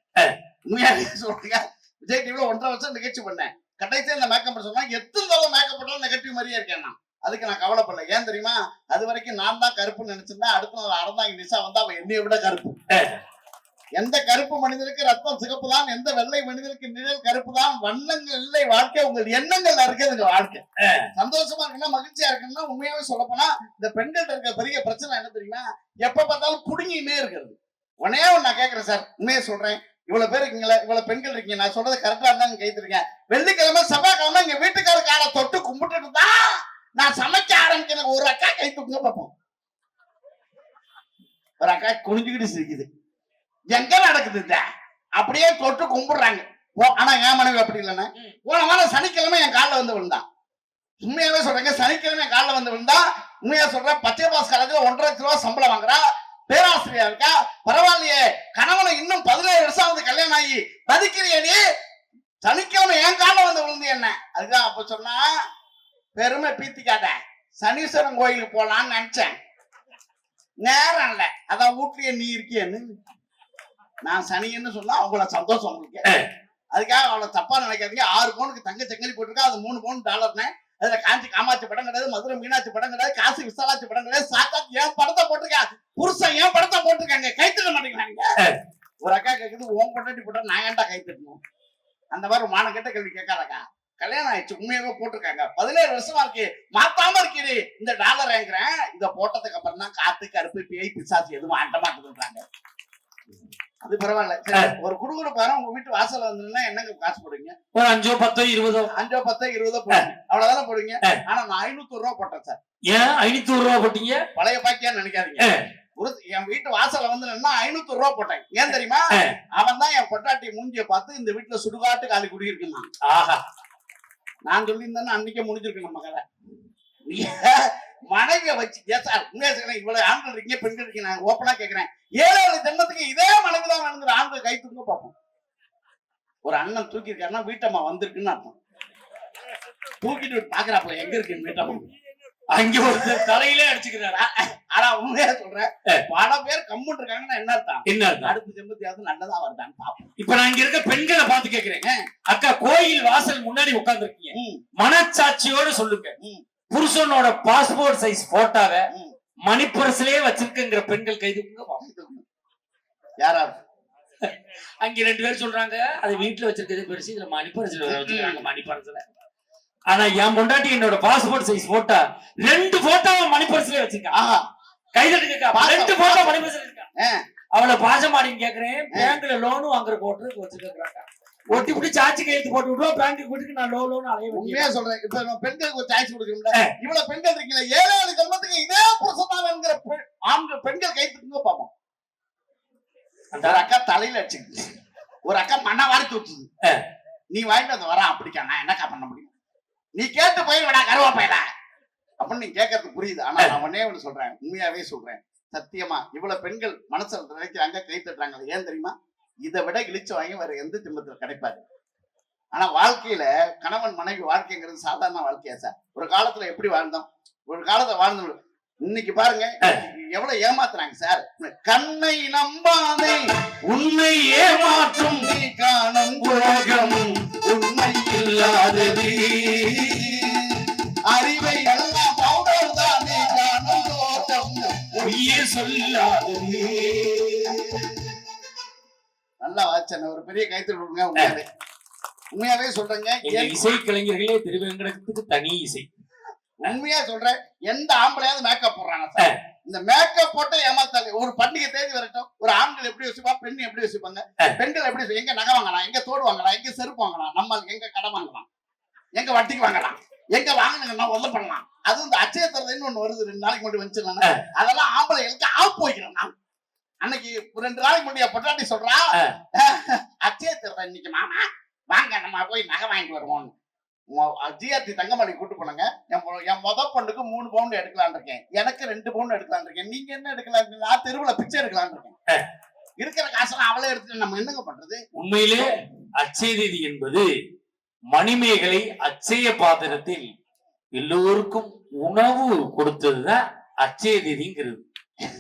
உண்மையாவே சொல்றீங்க. விஜய் டிவில 1.5 வருஷம் நிகழ்ச்சி பண்ணேன். கடைசி அந்த மேக்கப் சொன்னா எத்தனை தடவை மேக்கப் போட்டாலும் நெகட்டிவ் மாதிரியே இருக்கேன் நான். அதுக்கு நான் கவலைப்படல. ஏன் தெரியுமா? அது வரைக்கும் நான் தான் கருப்புன்னு நினைச்சிருந்தேன். அடுத்த நாள் அறந்தாங்க நிசா வந்தா அவன் என்னைய விட கருப்பு. எந்த கருப்பு மனிதனுக்கு ரத்தம் சிகப்பு தான், எந்த வெள்ளை மனிதனுக்கு நிழல் கருப்பு தான். வண்ணங்கள் இல்லை வாழ்க்கை, உங்கள் எண்ணங்கள் இருக்குதுங்க வாழ்க்கை. சந்தோஷமா இருக்குன்னா, மகிழ்ச்சியா இருக்குன்னா, உண்மையாவே சொல்லப்போனா இந்த பெண்கள்ட்ட இருக்க பெரிய பிரச்சனை என்ன தெரியுமா? எப்ப பார்த்தாலும் புடுங்கினே இருக்கிறது. உடனே நான் கேட்கிறேன் சார், உண்மையா சொல்றேன், இவ்வளவு பேர் இருக்கீங்களா, இவ்வளவு பெண்கள் இருக்கீங்க, நான் சொல்றது கரெக்டா இருந்தாங்க கைத்திருக்கேன். வெள்ளிக்கிழமை செவ்வாய்க்கிழமை எங்க வீட்டுக்கார காலை தொட்டு கும்பிட்டுட்டு தான் நான் சமைக்க ஆரம்பிக்கிறேன். ஒரு அக்கா கை தூக்குங்க பார்ப்போம். ஒரு அக்கா குனிஞ்சுக்கிட்டு சிரிக்குது. எங்க நடக்குது இந்த? அப்படியே தொட்டு கும்பிடுறாங்க. ஆனா என் மனைவி அப்படி இல்லைன்னா, போன வாரம் சனிக்கிழமை என் காலில் வந்து விழுந்தான். உண்மையாவே சொல்றேங்க, சனிக்கிழமை என் காலில் வந்து விழுந்தா. உண்மையா சொல்றேன், பச்சை பாஸ் காலேஜ்ல 1.5 லட்சம் ரூபாய் சம்பளம் வாங்குறா, பேராசிரியர் இருக்கா, பரவாயில்லையே. கணவனை இன்னும் 17 வருஷம் வந்து கல்யாணம் ஆகி பதிக்கிறியடி, சனிக்கிழமை என் காலில் வந்து விழுந்து என்ன? அதுதான் அப்ப சொன்னா, பெருமை பீத்திக்காத, சனீஸ்வரன் கோயிலுக்கு போலான்னு நினைச்சேன். நேரம் இல்ல, அதான் வீட்லயே நீ இருக்கியன்னு. நான் சனின்னு சொன்னா அவங்கள சந்தோஷம் உங்களுக்கு. அதுக்காக அவளை தப்பா நினைக்காதீங்க. 6 பவுனுக்கு தங்க சங்கலி போட்டிருக்கா, அது 3 பவுன் டாலர்னே. அதுல காஞ்சி காமாட்சி படம் கிடையாது, மதுரை மீனாட்சி படம் கிடையாது, காசி விசாலாட்சி படம் கிடையாது. சாக்காத்து என் படத்தை போட்டிருக்கா, புருஷன் என் படத்தை போட்டிருக்காங்க. கைத்தட்ட மாட்டேங்கிறாங்க. ஒரு அக்கா கேக்குது, உன் பொண்டாட்டி போட்டா நான் ஏன்டா கைத்தட்டணும்? அந்த மாதிரி மானம் கேட்ட கேள்வி கேட்காதக்கா. கல்யாணம் ஆயிடுச்சு, உண்மையாவே போட்டிருக்காங்க. 17 வருஷமா இருக்கு, மாத்தாம இருக்குது. இந்த டாலர் வாங்குறேன், இத போட்டதுக்கு அப்புறம் தான் காத்து கருப்பு பேய் பிசாசு எதுவும் ஆட்ட மாட்டேங்கிறாங்க. அது பரவாயில்ல. ஒரு குடுகுடுப்பாரம் உங்க வீட்டு வாசல்ல வந்தீங்கன்னா என்னங்க காசு போடுவீங்க? ஒரு 5 10 20 போடுவீங்க. அவ்வளவுதானே போடுவீங்க. ஆனா நான் 500 ரூபாய் போட்டேன் சார். ஏன் 500 ரூபாய் போட்டீங்க? பழைய பாக்கியான்னு நினைக்காதீங்க. என் வீட்டு வாசல்ல வந்து 500 ரூபாய் போட்டேன். ஏன் தெரியுமா? அவன் தான் என் பொட்டாட்டி மூஞ்சிய பார்த்து இந்த வீட்டுல சுடுகாட்டு காலி குடியிருக்குமா. ஆஹா, நான் சொல்லியிருந்தேன்னா அன்னைக்கே முடிஞ்சிருக்கு நம்ம கதை. மனைவிய வச்சு இவ்வளவு ஆண்கள் இருக்கீங்க, பெண்கள் இருக்கீங்க, நான் ஓப்பனா கேட்கிறேன். 7 ஜென்மத்துக்கு இதே மனைவிதான் வேணுங்கிற ஆண்கள் கை தூங்க பார்ப்போம். ஒரு அண்ணன் தூக்கி இருக்காருன்னா வீட்டம்மா வந்திருக்குன்னு அர்த்தம். தூக்கிட்டு பாக்குறாப்புல எங்க இருக்கு வீட்டம்மா, அங்க ஒரு தலையிலே அடிச்சுக்கிறாரு. ஆனா உண்மையா சொல்றேன், பல பேர் கம்முன்னு இருக்காங்கன்னா என்ன அர்த்தம்? என்ன அர்த்தம்? அடுத்த ஜென்மத்தையாவது நல்லதா வருதான்னு பாப்போம். இப்ப நான் இங்க இருக்க பெண்களை பார்த்து கேட்கிறேன், அக்கா கோயில் வாசல் முன்னாடி உட்கார்ந்து இருக்கீங்க, மனச்சாட்சியோட சொல்லுங்க, புருஷனோட பாஸ்போர்ட் சைஸ் போட்டோவை மணிப்பரசிலே வச்சிருக்குங்கிற பெண்கள் கைது யாராவது? அங்க 2 பேர் சொல்றாங்க, அது வீட்டுல வச்சிருக்கிறது பெருசு, இதுல மணிப்பரசில வச்சிருக்காங்க மணிப்பரசில. ஆனா என் பொண்டாட்டி என்னோட பாஸ்போர்ட் சைஸ் போட்டா 2 போட்டோவை மணிப்பரசிலே வச்சிருக்கா. கைதட்டுக்கா, 2 போட்டோ மணிப்பரசில இருக்கா. அவளை பாசமாடின்னு கேக்குறேன், பேங்க்ல லோனு வாங்குற போட்டு வச்சிருக்காங்க. ஒட்டி விட்டு சாட்சி கையெழுத்து போட்டு விடுவோம், பேங்க்கு போட்டு நான் லோன் அலைய. உண்மையா சொல்றேன், இப்ப நம்ம பெண்களுக்கு ஒரு சாய்ஸ் கொடுக்கணும்ல. இவ்வளவு பெண்கள் இருக்கீங்களா, 7 ஜென்மத்துக்கு இதே புருஷன் என்கிற ஆண்கள் பெண்கள் கைத்துக்குங்க பாப்போம். அந்த அக்கா தலையில அடிச்சுக்கிட்டு, ஒரு அக்கா மண்ணா வாரி தூத்துது. நீ வாங்கிட்டு அந்த வரான் அப்படிக்கா, நான் என்னக்கா பண்ண முடியும்? நீ கேட்டு போயிடுவா கருவா பையல அப்படின்னு நீ கேட்கறது புரியுது. ஆனா நான் ஒன்னே ஒண்ணு சொல்றேன், உண்மையாவே சொல்றேன், சத்தியமா இவ்வளவு பெண்கள் மனசுல நினைக்கிறாங்க, கை தட்டுறாங்க. ஏன் தெரியுமா? இதை விட இழிச்சு வாங்கி வேற எந்த திம்பத்துல கிடைப்பாரு. ஆனா வாழ்க்கையில கணவன் மனைவி வாழ்க்கைங்கிறது சாதாரண வாழ்க்கையா சார்? ஒரு காலத்துல எப்படி வாழ்ந்தோம், ஒரு காலத்துல வாழ்ந்தோம். இன்னைக்கு பாருங்க எவ்வளவு ஏமாத்துறாங்க சார். கண்ணை நம்பாதே உன்னை ஏமாற்றும் நீ காணும் உலகம் உண்மை இல்லாதது, அறிவை எல்லாம் பவுடர் தான் நீ காணும் தோட்டம் பொய்யே சொல்லாதது. நல்லா வாச்சன ஒரு பெரிய கைத்தறி கொடுங்க. உண்மையாவே சொல்றேங்க, இசை கலைஞர்களே திருவேங்கடத்துக்கு தனி இசை. உண்மையா சொல்றேன், எந்த ஆம்பளையாவது மேக்கப் போடுறாங்க சார்? இந்த மேக்கப் போட்டு ஏமாத்தாலே ஒரு பண்டிகை தேதி வரட்டும், ஒரு ஆண்கள் எப்படி யோசிப்பா, பெண் எப்படி யோசிப்பாங்க, பெண்கள் எப்படி எங்க நகை வாங்கலாம், எங்க தோடு வாங்கலாம், எங்க செருப்பு வாங்கலாம், நம்ம எங்க கடை வாங்கலாம், எங்க வட்டிக்கு வாங்கலாம், எங்க வாங்கினா உதவி பண்ணலாம். அதுவும் இந்த அச்சய தரதுன்னு ஒண்ணு வருது, 2 நாளைக்கு முன்னாடி வந்துச்சுன்னா அதெல்லாம் ஆம்பளைகளுக்கு ஆப் போய்க்கிறேன் நான். அன்னைக்கு 2 நாளைக்கு முன்னாடி பொட்டாட்டி சொல்றா, அச்சய தரத இன்னைக்கு மாமா வாங்க நம்ம போய் நகை வாங்கிட்டு வருவோம். ஜிஆர்டி தங்கமணி கூட்டு போனாங்க. என் முத பொண்ணுக்கு 3 பவுன் எடுக்கலான் இருக்கேன், எனக்கு 2 பவுன் எடுக்கலான் இருக்கேன், நீங்க என்ன எடுக்கலாம், நான் தெருவுல பிச்சை எடுக்கலான் இருக்கேன். இருக்கிற காசெல்லாம் அவளே எடுத்துட்டு நம்ம என்னங்க பண்றது? உண்மையிலே அச்சய தேதி என்பது மணிமேகலை அச்சய பாத்திரத்தில் எல்லோருக்கும் உணவு கொடுத்ததுதான் அச்சய தேதிங்கிறது.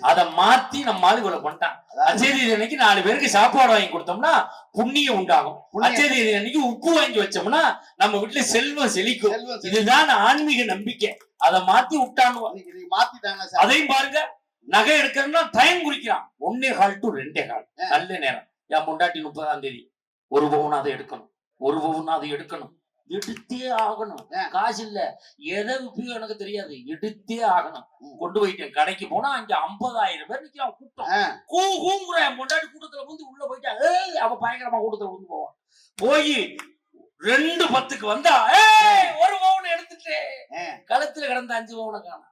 அதை மாத்தி நம்ம இவ்வளவு பண்ணிட்டான். அச்சய தேதி அன்னைக்கு 4 பேருக்கு சாப்பாடு வாங்கி கொடுத்தோம்னா புண்ணியம் உண்டாகும். அச்சய தேதி அன்னைக்கு உப்பு வாங்கி வச்சோம்னா நம்ம வீட்டுல செல்வம் செழிக்கும். இதுதான் ஆன்மீக நம்பிக்கை. அதை மாத்தி விட்டானுவோம். மாத்திட்டாங்க. அதையும் பாருங்க, நகை எடுக்கிறோம்னா டைம் குறிக்கிறான். 1.25 to 2.25 நல்ல நேரம். என் பொண்டாட்டி 30ஆம் தேதி 1 பவுன் அதை எடுக்கணும், 1 பவுன் அதை எடுக்கணும், எடுத்தே ஆகணும். காசு இல்ல, எதை விப்பியோ எனக்கு தெரியாது, எடுத்தே ஆகணும். கொண்டு போயிட்டேன். கடைக்கு போனா அங்க 50,000 பேர் நிக்கிறான் கூட்டம். கூங்குற என் பொண்டாட்டி கூட்டத்துல வந்து உள்ள போயிட்டா, ஏய் அவ பயங்கரமா கூட்டத்துல வந்து போவான். போய் 2:10க்கு வந்தா, ஏய் 1 பவுன் எடுத்துட்டு கழுத்துல கிடந்த 5 பவுனை காணோம்.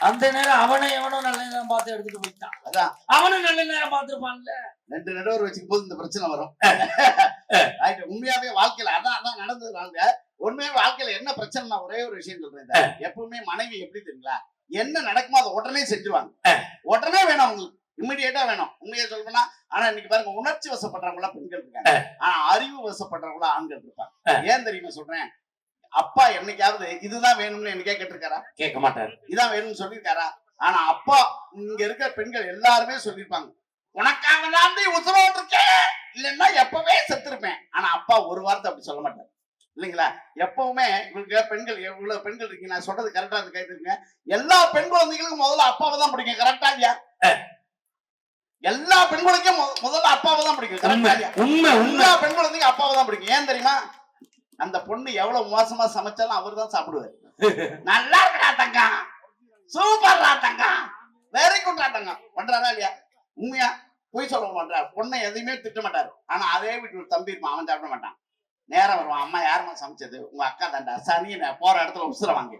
அந்த நேரம் அவனை எவனோ நல்ல நேரம் பார்த்து எடுத்துட்டு போயிட்டான். அதான் அவனும் நல்ல நேரம் பார்த்திருப்பான்ல. 2 நடுவர் வச்சுக்கும் போது இந்த பிரச்சனை வரும். உண்மையாவே வாழ்க்கையில அதான் நடந்தது. உண்மையாவே வாழ்க்கையில என்ன பிரச்சனை, ஒரே ஒரு விஷயம் சொல்றேன். எப்பவுமே மனைவி எப்படி தெரியுங்களா, என்ன நடக்குமோ அதை உடனே செஞ்சுவாங்க. உடனே வேணும் அவங்களுக்கு, இம்மிடியேட்டா வேணும். உண்மையா சொல்லணும்னா, ஆனா இன்னைக்கு பாருங்க, உணர்ச்சி வசப்படுறவங்களா பெண்கள் இருக்காங்க, ஆனா அறிவு வசப்படுறவங்களா ஆண்கள் இருப்பாங்க. ஏன் தெரியுமா சொல்றேன்? அப்பா என்னைக்காவது இதுதான் வேணும்னு என்னைக்கே கேட்டிருக்காரா? கேட்க மாட்டாரு. இதான் வேணும்னு சொல்லியிருக்காரா? ஆனா அப்பா, இங்க இருக்கிற பெண்கள் எல்லாருமே சொல்லியிருப்பாங்க, உனக்காக தான் உசுரோடு இருக்கேன், இல்லைன்னா எப்பவே செத்துருப்பேன். ஆனா அப்பா ஒரு வார்த்தை அப்படி சொல்ல மாட்டார் இல்லைங்களா? எப்பவுமே இவங்க பெண்கள், எவ்வளவு பெண்கள் இருக்கீங்க, நான் சொல்றது கரெக்டா இருக்கு, கேட்டுருங்க. எல்லா பெண் குழந்தைகளுக்கும் முதல்ல அப்பாவை தான் பிடிக்கும். கரெக்டா இல்லையா? எல்லா பெண் குழந்தைக்கும் முதல்ல அப்பாவை தான் பிடிக்கும். கரெக்டா இல்லையா? உண்மை. எல்லா பெண் குழந்தைக்கும் அப்பாவை தான் பிடிக்கும். ஏன் தெரியுமா? அந்த பொண்ணு எவ்வளவு மோசமா சமைச்சாலும் அவர் தான் சாப்பிடுவாரு. நல்லா இருக்கா தங்கம், சூப்பர்ரா தங்கம், வெரி குட்ரா தங்கம் பண்றாரா இல்லையா? உண்மையா போய் சொல்ல மாட்டார். பொண்ணை எதையுமே திட்ட மாட்டாரு. ஆனா அதே வீட்டு தம்பி இருப்பான், அவன் சாப்பிட மாட்டான். நேரம் வருவான், அம்மா யாருமா சமைச்சது? உங்க அக்கா தாண்டா. சனி போற இடத்துல உசுர வாங்க,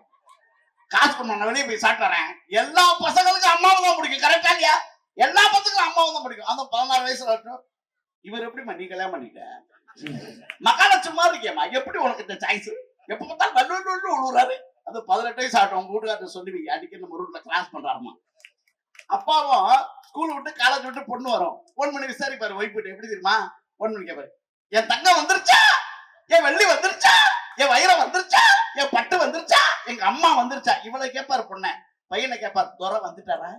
காசு பண்ண வெளியே போய் சாப்பிட்டுறேன். எல்லா பசங்களுக்கும் அம்மாவும் தான் பிடிக்கும். கரெக்டா இல்லையா? எல்லா பசங்களுக்கும் அம்மாவும் தான் பிடிக்கும். அந்த 14 வயசுல வரட்டும். இவர் எப்படிமா நீ கல்யாணம் பண்ணிட்ட? மக்கால சும்மா இருக்கியம்மா, எப்படி உனக்கு இந்த சாய்ஸ்? எப்ப பார்த்தாலும் வல்லூர் உழுவுறாரு. அது 18 வயசு ஆகட்டும், உங்க வீட்டுக்காரர் சொல்லி அடிக்கடி நம்ம ரூட்ல கிராஸ் பண்றாருமா. அப்பாவும் ஸ்கூல் விட்டு காலேஜ் விட்டு பொண்ணு வரும், 1 மணி விசாரிப்பாரு ஒய்ஃப் கிட்ட. எப்படி தெரியுமா? 1 மணி கேப்பாரு, என் தங்கம் வந்துருச்சா, என் வெள்ளி வந்துருச்சா, என் வைரம் வந்துருச்சா, என் பட்டு வந்துருச்சா, எங்க அம்மா வந்துருச்சா? இவளை கேட்பாரு பொண்ண. பையனை கேட்பாரு, துறை வந்துட்டாரா?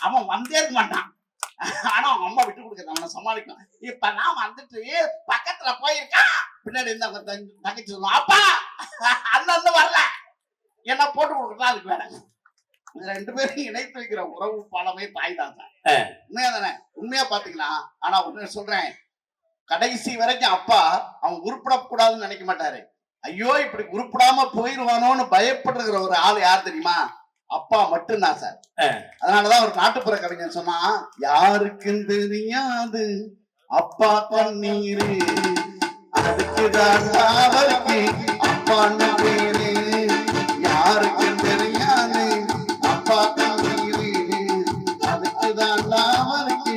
அவன் வந்தே இருக்க மாட்டான். ஆனா அவங்க அம்மா விட்டு கொடுக்குறது அவனை சமாளிக்கும். இப்ப நான் வந்துட்டு பக்கத்துல போயிருக்கான், பின்னாடி இருந்து அவங்க தங்கச்சி சொல்லுவான், அப்பா அந்த வரல, என்ன போட்டு கொடுக்குறா, அதுக்கு வேற. 2 பேரும் இணைத்து வைக்கிற உறவு பாலமே தாய் தான் சார். உண்மையா தானே? உண்மையா பாத்தீங்கன்னா, ஆனா ஒண்ணு சொல்றேன், கடைசி வரைக்கும் அப்பா அவன் உருப்படக்கூடாதுன்னு நினைக்க மாட்டாரு. ஐயோ இப்படி உருப்படாம போயிருவானோன்னு பயப்படுகிற ஒரு ஆள் யார் தெரியுமா? அப்பா மட்டும்தான் சார். அதனாலதான் ஒரு நாட்டுப்புற கவிஞர் சொன்னா, யாருக்கும் தெரியாது அப்பா கண்ணீரு, அதுக்குதான் அவருக்கு அப்பான்னு பேரு. யாருக்கும் தெரியாது அப்பா கண்ணீரு, அதுக்குதான் அவருக்கு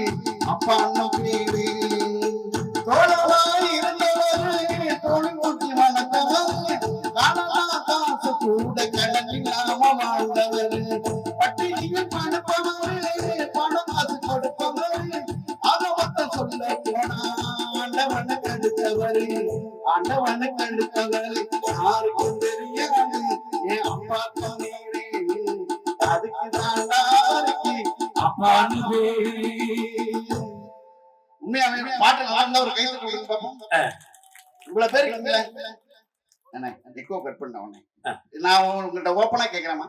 அப்பான்னு பேரு. தோழவாய் இருந்தவரு தொழில் ஊட்டி வளர்ந்தவர், காலமா காசு கூட கடன் இல்லாம வாழ்ந்தவர். பட்டினியில் படுப்பவர், பணம் காசு கொடுப்பவர், அதை மட்டும் சொல்ல போனா ஆண்டவனுக்கு அடுத்தவர், ஆண்டவனுக்கு அடுத்தவர். யாருக்கும் தெரியாது என் அப்பா கண்ணீரே, அதுக்குதான் அப்பான்னு பேரு. உண்மையாவே பாட்டு நல்லா ஒரு கைது கொடுங்க பாப்போம். இவ்வளவு பேருக்கு எக்கோ கட் பண்ண உடனே நான் உங்கள்கிட்ட ஓப்பனா கேக்குறேமா,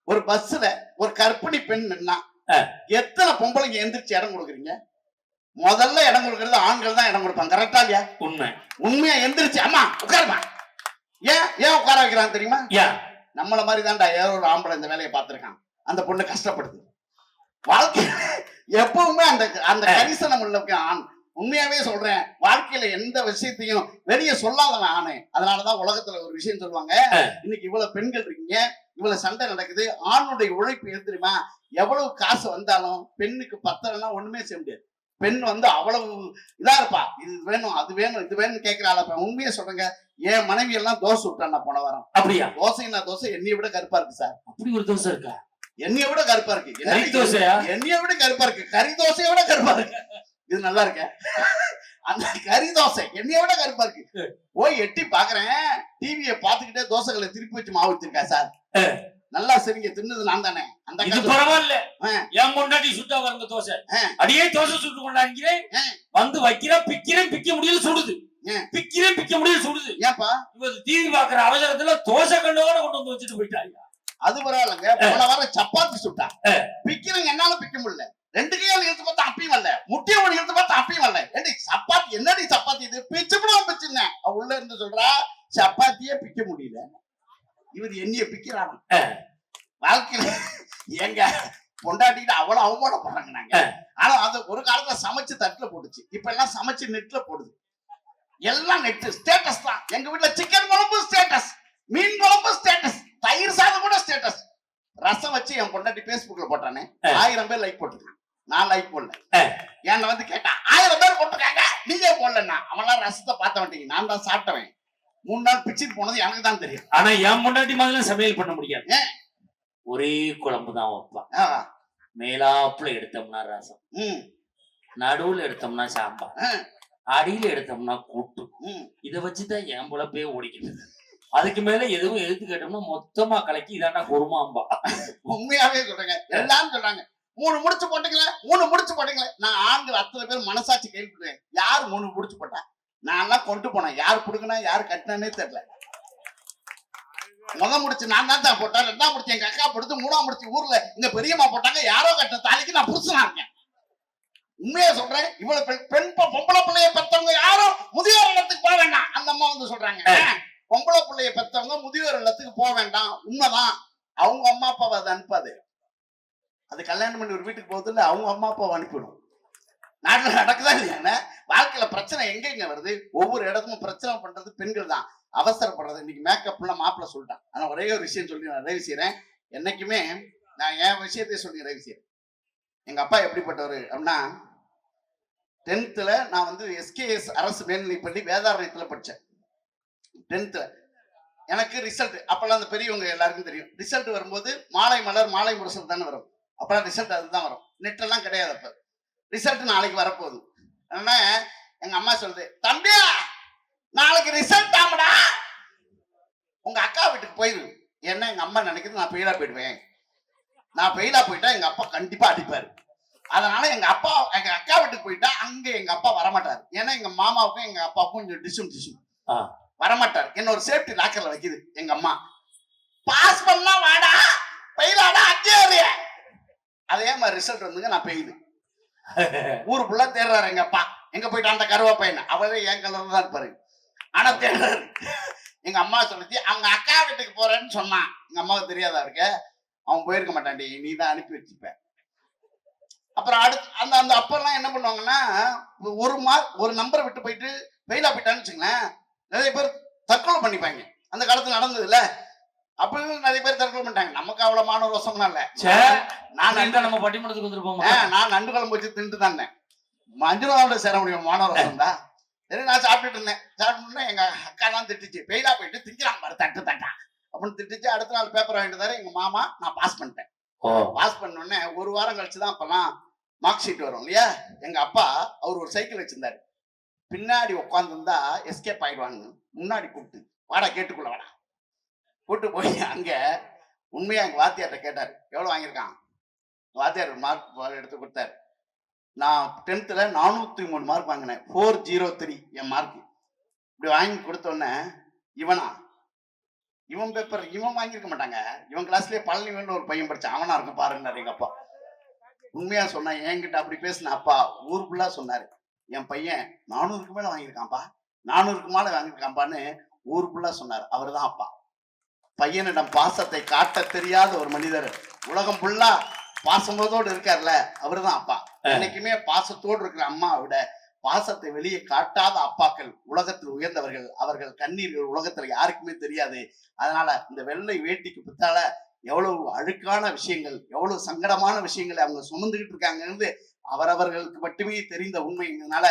ஒரு பஸ்ல ஒரு கர்ப்பிணி பெண் நின்னா எத்தனை பொம்பளைங்க எந்திரிச்சு இடம் கொடுக்குறீங்க? முதல்ல இடம் கொடுக்கறது ஆண்கள் தான் இடம் கொடுப்பாங்க. கரெக்டா இல்லையா? உண்மை. உண்மையா எந்திரிச்சு அம்மா உட்காருமா, ஏன் உட்கார வைக்கிறான் தெரியுமா? ஏன் நம்மள மாதிரி தான்டா ஏதோ ஒரு ஆம்பளை இந்த வேலையை பார்த்திருக்கான். அந்த பொண்ணு கஷ்டப்படுது. வாழ்க்கை எப்பவுமே அந்த அந்த கரிசனம் உள்ள ஆண். உண்மையாவே சொல்றேன், வாழ்க்கையில எந்த விஷயத்தையும் வெளியே சொல்லாதவன் ஆணு. அதனாலதான் உலகத்துல ஒரு விஷயம் சொல்லுவாங்க, இன்னைக்கு இவ்வளவு பெண்கள் இருக்கீங்க, இவ்வளவு சண்டை நடக்குது, ஆணுடைய உழைப்பு எது தெரியுமா? எவ்வளவு காசு வந்தாலும் பெண்ணுக்கு பத்தலைன்னா ஒண்ணுமே செய்ய முடியாது. பெண் வந்து அவ்வளவு இதா இருப்பா, இது வேணும் அது வேணும் இது வேணும்னு கேட்கிறாள். உண்மையை சொல்றேங்க, என் மனைவி எல்லாம் தோசை விட்டான் நான் போன வாரம். அப்படியா? தோசைன்னா தோசை என்னைய விட கருப்பா இருக்கு சார். அப்படி ஒரு தோசை இருக்கா? என்னைய விட கருப்பா இருக்கு. கறி தோசையா? என்னைய விட கருப்பா இருக்கு. கறி தோசையை விட கருப்பா இருக்கு. இது நல்லா இருக்க. அந்த கறி தோசை என்னைய விட கருப்பா இருக்கு. போய் எட்டி பாக்குறேன், டிவியை பாத்துக்கிட்டே தோசைகளை திருப்பி வச்சு மாவு வச்சிருக்கா சார். நல்லா சரிங்க, தின்னது நான் தானே. அந்த இது பரவாயில்ல, என் முன்னாடி சுட்டா வரங்க தோசை. அடியே தோசை சுட்டு கொண்டாங்கிறேன், வந்து வைக்கிறேன், பிக்கிறேன், பிக்க முடியல சுடுது. பிக்கிறேன், பிக்க முடியல சுடுது. ஏன்பா இவரு டிவி பாக்குற அவசரத்துல தோசை கண்டோட கொண்டு வந்து வச்சுட்டு போயிட்டாங்க. அது பரவாயில்லங்க. போன வாரம் சப்பாத்தி சுட்டா, பிக்கிறேங்க, என்னால பிக்க முடியல. 2 கையால இழுத்து பார்த்தா அப்பயும் வரல, முட்டிய ஒண்ணு இழுத்து பார்த்தா அப்பயும் வரல. ஏண்டி சப்பாத்தி என்னடி சப்பாத்தி இது? பிச்சு விடாம பிச்சுனேன். அவ உள்ள இருந்து சொல்றா, சப்பாத்தியே பிக்க முடியல. இவர் என்னைய பிக்கிறாங்க. வாழ்க்கையில எங்க பொண்டாட்டிட்டு அவ்வளவு அவமானப்படுறாங்க நாங்க. ஆனா அது ஒரு காலத்துல சமைச்சு தட்டுல போட்டுச்சு, இப்ப எல்லாம் சமைச்சு நெட்ல போடுது. எல்லாம் நெட் ஸ்டேட்டஸ் தான். எங்க வீட்டுல சிக்கன் குழம்பு ஸ்டேட்டஸ், மீன் குழம்பு ஸ்டேட்டஸ், தயிர் சாதம் கூட ஸ்டேட்டஸ். ரசம் வச்சு என் பொண்டாட்டி பேஸ்புக்ல போட்டானே, 1000 பேர் லைக் போட்டுருக்கான். நான் லைக் போடல. என்ன வந்து கேட்டான், 1000 பேர் போட்டுருக்காங்க, நீங்க போடலன்னா. அவன்லாம் ரசத்தை பார்த்த மாட்டீங்க, நான் தான் சாப்பிட்டவன். 3 நாள் பிச்சுட்டு போனது எனக்கு தான் தெரியும். ஆனா என் முன்னாடி மாதிரி சமையல் பண்ண முடியாது. ஒரே குழம்பு தான் வைப்பான். மேலாப்புல எடுத்தோம்னா ரசம், நடுவுல எடுத்தோம்னா சாம்பார், அடியில எடுத்தோம்னா கூட்டு. இத வச்சுதான் என் பொழப்பே ஓடிக்கிட்டு. அதுக்கு மேல எதுவும் எழுத்து கேட்டோம்னா மொத்தமா கலக்கி இதாண்டா குருமாம்பா. உண்மையாவே சொல்றேங்க, எல்லாரும் சொல்றாங்க 3 முடிச்சு போட்டீங்களே, 3 முடிச்சு போட்டீங்களே. நான் ஆண்கள் அத்தனை பேர் மனசாட்சி கேள்விப்படுறேன், யார் 3 முடிச்சு போட்டா? நான் எல்லாம் கொண்டு போனேன், யார் புடுங்கினா யாரு கட்டினானே தெரியல. முடிச்சு நான் தான் போட்டேன், 2ஆம் முடிச்சு எங்க அக்கா போடுத்து, 3ஆம் முடிச்சு ஊர்ல எங்க பெரியம்மா போட்டாங்க. யாரோ கட்ட தாலிக்கு நான் புருஷனா இருக்கேன். உண்மையா சொல்றேன், இவ்வளவு பெண் பொம்பளை பிள்ளைய பெற்றவங்க யாரும் முதியோர் இல்லத்துக்கு போக வேண்டாம். அந்த அம்மா வந்து சொல்றாங்க, பொம்பளை பிள்ளைய பெற்றவங்க முதியோர் இல்லத்துக்கு போக வேண்டாம். உண்மைதான், அவங்க அம்மா அப்பாவை அதை அனுப்பாது. அது கல்யாணம் பண்ணி ஒரு வீட்டுக்கு போகுது இல்ல, அவங்க அம்மா அப்பாவை அனுப்பிடும். நாட்டுல நடக்குதா இல்லையா? வாழ்க்கையில பிரச்சனை எங்க வருது? ஒவ்வொரு இடத்தும் பிரச்சனை பண்றது பெண்கள் தான், அவசரப்படுறது. இன்னைக்கு மேக்கப்லாம் மாப்பிள்ள சொல்லிட்டான். ஆனா ஒரே ஒரு விஷயம் சொல்லி நான் நிறைவு செய்யறேன். என்னைக்குமே நான் என் விஷயத்தையே சொல்லி நிறைவு செய்யறேன். எங்க அப்பா எப்படிப்பட்டவர் அப்படின்னா, 10th நான் வந்து SKS அரசு மேல்நிலைப்பள்ளி வேதாரண்யத்துல படிச்சேன். 10th எனக்கு ரிசல்ட், அப்பெல்லாம் அந்த பெரியவங்க எல்லாருக்கும் தெரியும், ரிசல்ட் வரும்போது மாலை மலர் மாலை முரசல் தானே வரும். அப்பெல்லாம் ரிசல்ட் அதுதான் வரும், நெட் எல்லாம் கிடையாது. அப்ப ரிசல்ட் நாளைக்கு வரப்போகுது. ஆனா எங்க அம்மா சொல்லுது, தம்பியா நாளைக்கு ரிசல்ட் ஆமாடா, உங்க அக்கா வீட்டுக்கு போயிரு. என்ன எங்க அம்மா நினைக்கிறது நான் பெயிலா போயிடுவேன். நான் பெயிலா போயிட்டா எங்க அப்பா கண்டிப்பா அடிப்பாரு. அதனால எங்க அக்கா வீட்டுக்கு போயிட்டா அங்க எங்க அப்பா வரமாட்டாரு. ஏன்னா எங்க மாமாவுக்கும் எங்க அப்பாவுக்கும் கொஞ்சம் டிசும் வரமாட்டாரு. என்ன ஒரு சேஃப்டி லாக்கர்ல வைக்குது எங்க அம்மா. பாஸ் பண்ணா வாடா, பெயிலாடா அங்கே வரைய. அதே மாதிரி ரிசல்ட் வந்துங்க, நான் பெய்யுது. ஊரு ஃபுல்லா தேடுறாரு எங்க அப்பா, எங்க போயிட்டு அந்த கருவா பையன், அவரே என் கலர்ல தான் இருப்பாரு. ஆனா தேடுறாரு. எங்க அம்மா சொல்லிச்சு, அவங்க அக்கா வீட்டுக்கு போறேன்னு சொன்னான். எங்க அம்மாவுக்கு தெரியாதா இருக்க, அவன் போயிருக்க மாட்டான்டி, நீ தான் அனுப்பி வச்சுப்ப. அப்புறம் அடுத்து அந்த அந்த அப்பெல்லாம் என்ன பண்ணுவாங்கன்னா, ஒரு நம்பரை விட்டு போயிட்டு ஃபெயிலா போயிட்டான்னு வச்சுங்களேன், நிறைய பேர் தற்கொலை பண்ணிப்பாங்க. அந்த காலத்துல நடந்தது இல்ல, அப்படின்னு நிறைய பேர் தற்கொலை பண்ணிட்டாங்க. நமக்கு அவ்வளவு மாணவர் வசம்லாம் இல்ல. நம்ம பட்டிமன்றத்துக்கு வந்துருப்போம். நான் நண்டு குழம்பு வச்சு தின்ட்டு தானே 5 ரூபாவோட சேர முடியும் மாணவர் வசம் தான். சரி, நான் சாப்பிட்டுட்டு இருந்தேன். சாப்பிட்டு எங்க அக்கா தான் திட்டுச்சு, ஃபெயிலா போயிட்டு திங்கிறான் பாரு தட்டு தட்டா அப்படின்னு திட்டுச்சு. அடுத்த நாள் பேப்பர் வாங்கிட்டு தர எங்க மாமா, நான் பாஸ் பண்ணிட்டேன். பாஸ் பண்ண உடனே ஒரு வாரம் கழிச்சுதான் அப்பெல்லாம் மார்க் ஷீட் வரும் இல்லையா. எங்க அப்பா அவர் ஒரு சைக்கிள் வச்சிருந்தாரு, பின்னாடி உட்காந்துருந்தா எஸ்கேப் ஆயிடுவாங்க. முன்னாடி கூப்பிட்டு வாடா, கேட்டுக்குள்ள வாடா, கூட்டு போய் அங்க உண்மையா எங்க வாத்தியார்ட்ட கேட்டாரு, எவ்வளவு வாங்கியிருக்கான். வாத்தியார் மார்க் எடுத்து கொடுத்தாரு. நான் 10th 403 மார்க் வாங்கினேன், 403 என் மார்க். இப்படி வாங்கி கொடுத்தோடனே, இவன் பேப்பர் இவன் வாங்கியிருக்க மாட்டாங்க, இவன் கிளாஸ்லயே பழனிவன் ஒரு பையன் படிச்சான், அவனா இருக்கும் பாருன்னாரு எங்க அப்பா. உண்மையா சொன்னா என்கிட்ட அப்படி பேசின அப்பா ஊர் ஃபுல்லா சொன்னாரு, என் பையன் 400க்கு மேல வாங்கியிருக்கான்ப்பா, 400க்கு மேல வாங்கியிருக்கான்ப்பான்னு ஊர் ஃபுல்லா சொன்னாரு. அவர்தான் அப்பா. பையனிடம் பாசத்தை காட்ட தெரியாத ஒரு மனிதர் உலகம் ஃபுல்லா பாசமோதோடு இருக்கார்ல அவருதான் அப்பா. என்னைக்குமே பாசத்தோடு இருக்கிற அம்மாவை விட பாசத்தை வெளியே காட்டாத அப்பாக்கள் உலகத்தில் உயர்ந்தவர்கள். அவர்கள் கண்ணீர்கள் உலகத்துல யாருக்குமே தெரியாது. அதனால இந்த வெள்ளை வேட்டிக்கு பித்தால எவ்வளவு அழுக்கான விஷயங்கள், எவ்வளவு சங்கடமான விஷயங்களை அவங்க சுமந்துகிட்டு இருக்காங்கன்னு அவரவர்களுக்கு மட்டுமே தெரிந்த உண்மைங்கிறதுனால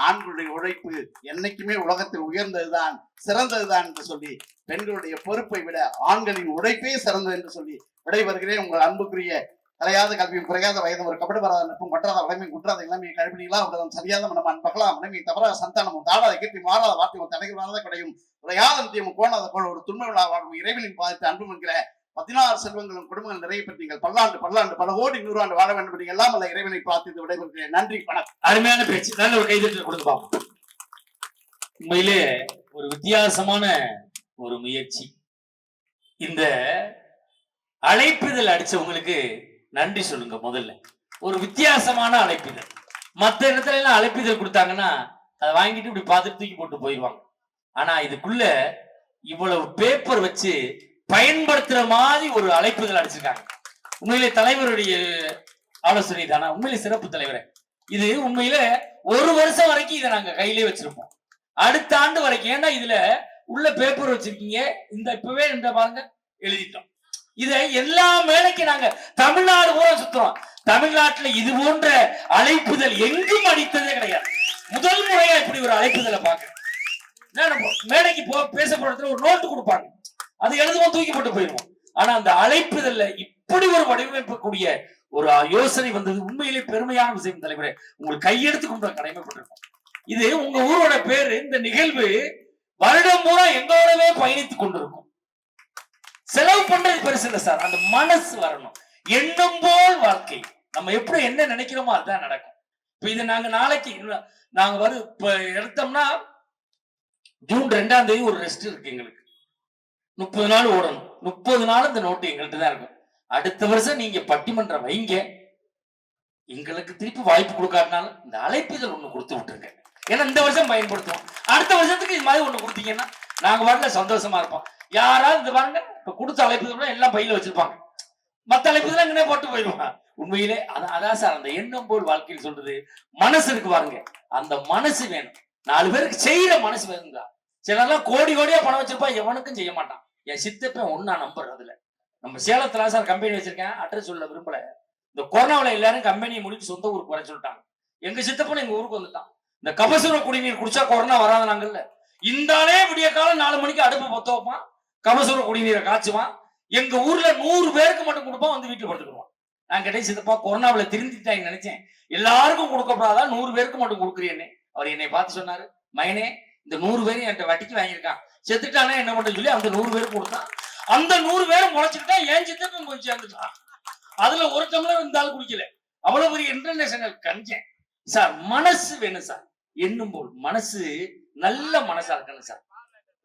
ஆண்களுடைய உழைப்பு என்னைக்குமே உலகத்தில் உயர்ந்ததுதான், சிறந்ததுதான் என்று சொல்லி, பெண்களுடைய பொறுப்பை விட ஆண்களின் உழைப்பே சிறந்தது என்று சொல்லி விடைபெறுகிறேன். உங்கள் அன்புக்குரிய தலையாத கல்வியும் குறையாத வயதும் ஒரு கபடு வராத நட்பும் கொற்றாத வளமையும் குற்றாத இளமையை கழிப்பினீங்களா உடலும் சரியாத மனமான் பகலாம் மனைவி தவறாத சந்தானமும் தாடாத கீர்த்தி மாறாத வார்த்தையும் தடைகளாத கடையும் உரையாத நித்தியமும் கோணாத கோண ஒரு துன்ப விழா வாழும் இறைவனின் பாதித்து அன்பும் என்கிற 16 செல்வங்களும் குடும்பங்கள் நிறைய பெற்றீங்கள். பல்லாண்டு பல கோடி 100 ஆண்டு வாழ வேண்டும் எல்லாம் அல்ல இறைவனை பார்த்து விடைபெறுகிறேன். நன்றி, வணக்கம். அருமையான பேச்சு. நல்ல ஒரு கைதட்டல் கொடுத்து பார்ப்போம். உண்மையிலே ஒரு வித்தியாசமான ஒரு முயற்சி. இந்த அழைப்புதல் அடிச்சவங்களுக்கு நன்றி சொல்லுங்க. முதல்ல ஒரு வித்தியாசமான அழைப்புதல். மற்ற இடத்துல எல்லாம் அழைப்புதல் கொடுத்தாங்கன்னா அதை வாங்கிட்டு இப்படி பார்த்துட்டு தூக்கி போட்டு போயிடுவாங்க. ஆனா இதுக்குள்ள இவ்வளவு பேப்பர் வச்சு பயன்படுத்துற மாதிரி ஒரு அழைப்புதல் அடிச்சிருக்காங்க. உண்மையிலே தலைவருடைய ஆலோசனை தானா? உண்மையிலே சிறப்பு தலைவரே. இது உண்மையில 1 வருஷம் வரைக்கும் இதை நாங்க கையிலே வச்சிருப்போம். அடுத்த ஆண்டு வரைக்கும். ஏன்னா இதுல உள்ள பேப்பர் வச்சிருக்கீங்க. இந்த இப்பவே இந்த பாருங்க எழுதிட்டோம். இதை எல்லா மேடைக்கு நாங்க தமிழ்நாடு பூரா சுத்துறோம். தமிழ்நாட்டுல இது போன்ற அழைப்புதல் எங்கும் அடித்ததே கிடையாது. முதல் முறையா இப்படி ஒரு அழைப்புதலை பாக்குறேன். மேடைக்கு பேச போறதுல ஒரு நோட்டு கொடுப்பாங்க, அது எழுதுவோம், தூக்கி போட்டு போயிருவோம். ஆனா அந்த அழைப்புதல்ல இப்படி ஒரு வடிவமைக்கக்கூடிய ஒரு யோசனை வந்தது உண்மையிலே பெருமையான விஷயம் தலைவரே. உங்களுக்கு கையெடுத்து கொண்டு கடமைப்பட்டிருக்கோம். இது உங்க ஊரோட பேரு. இந்த நிகழ்வு வருடம் பூரா எங்களோடவே பயணித்துக் கொண்டிருக்கும். செலவு பண்றது பெருசு இல்லை சார், அந்த மனசு வரணும். எண்ணம் போல் வாழ்க்கை. நம்ம எப்படி என்ன நினைக்கிறோமோ அதுதான் நடக்கும். இப்ப இது நாங்க நாளைக்கு நாங்க இப்ப எடுத்தோம்னா ஜூன் 2ஆம் தேதி ஒரு ரெஸ்ட் இருக்கு எங்களுக்கு. 30 நாள் ஓடணும். 30 நாள் இந்த நோட்டு எங்கள்கிட்ட தான் இருக்கும். அடுத்த வருஷம் நீங்க பட்டிமன்றம் வைங்க, எங்களுக்கு திருப்பி வாய்ப்பு கொடுக்காட்டினாலும் இந்த அழைப்புதல் ஒண்ணு கொடுத்து விட்டுருங்க. ஏன்னா இந்த வருஷம் பயன்படுத்துவோம். அடுத்த வருஷத்துக்கு இது மாதிரி ஒண்ணு கொடுத்தீங்கன்னா நாங்க வரல சந்தோஷமா இருப்போம். யாராவது இந்த பாருங்க இப்ப கொடுத்த அழைப்புதல் எல்லாம் பையில வச்சிருப்பாங்க. மத்த அழைப்புதல் எங்கனே போட்டு போயிடுவாங்க. உண்மையிலே அதான் சார் அந்த எண்ணம் போல் வாழ்க்கையில் சொல்றது. மனசு இருக்கு பாருங்க, அந்த மனசு வேணும். 4 பேருக்கு செய்யற மனசு வேணுங்க. சிலர்லாம் கோடி கோடியா பணம் வச்சிருப்பா, எவனுக்கும் செய்ய மாட்டான். என் சித்தப்பன் ஒன்னா நம்பர். அதுல நம்ம சேலத்துல சார் கம்பெனி வச்சிருக்கேன், அட்ரஸ் சொல்ல விரும்பல. இந்த கொரோனாவில எல்லாரும் கம்பெனியை முடிச்சு சொந்த ஊருக்கு வர சொல்லிட்டாங்க. எங்க சித்தப்பன் எங்க ஊருக்கு வந்துட்டான். இந்த கபசுர குடிநீர் குடிச்சா கொரோனா வராத நாங்கல்ல. இந்தாலே விடிய காலம் 4 மணிக்கு அடுப்பு பத்த வைப்பான், கபசுர குடிநீரை காய்ச்சுவான். எங்க ஊர்ல 100 பேருக்கு மட்டும் கொடுப்பான், வந்து வீட்டுல படுத்துக்குவான். நான் கேட்டேன், சித்தப்பா கொரோனாவில திருந்திட்டாங்க நினைச்சேன், எல்லாருக்கும் கொடுக்கப்படாதா 100 பேருக்கு மட்டும் கொடுக்குறேன்னு. அவர் என்னை பார்த்து சொன்னாரு, மகனே இந்த 100 பேரும் என்கிட்ட வட்டிக்கு வாங்கியிருக்கான், செத்துட்டானே என்ன பண்ண சொல்லி அந்த 100 பேருக்கு கொடுத்தான். அந்த 100 பேரும் முளைச்சுக்கிட்டா என் சித்தப்பன் போய் சேர்ந்துட்டான். அதுல ஒரு டம்ளர் இருந்தாலும் குடிக்கல. அவ்வளவு பெரிய இன்டர்நேஷனல் கஞ்சேன் சார். மனசு வேணும் சார். எண்ணும் போல் மனசு நல்ல மனசா இருக்கணும் சார்.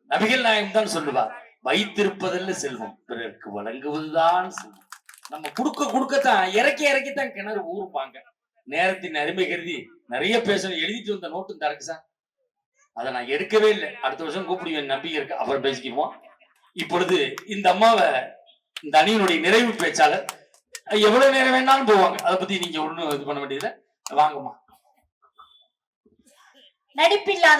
நபிகள் நாயகம் தான் சொல்லுவார், வைத்திருப்பதில்ல செல்வம், பிறருக்கு வழங்குவதுதான் செல்வம். நம்ம கொடுக்கத்தான் இறக்கித்தான் கிணறு ஊறுப்பாங்க. நேரத்தின் அருமை கருதி நிறைய பேசணும். எழுதிட்டு வந்த நோட்டும் தரக்கு சார், அதை நான் எடுக்கவே இல்லை. அடுத்த வருஷம் கூப்பிடுவேன், நம்பிக்கை இருக்கு, அப்புறம் பேசிக்குவோம். இப்பொழுது இந்த அம்மாவை, இந்த அணியினுடைய நிறைவு பேச்சாளர், எவ்வளவு நேரம் வேணாலும் போவாங்க, அதை பத்தி நீங்க ஒண்ணும் இது பண்ண வேண்டியதில்லை. வாங்கம்மா. நடிப்பில்லாத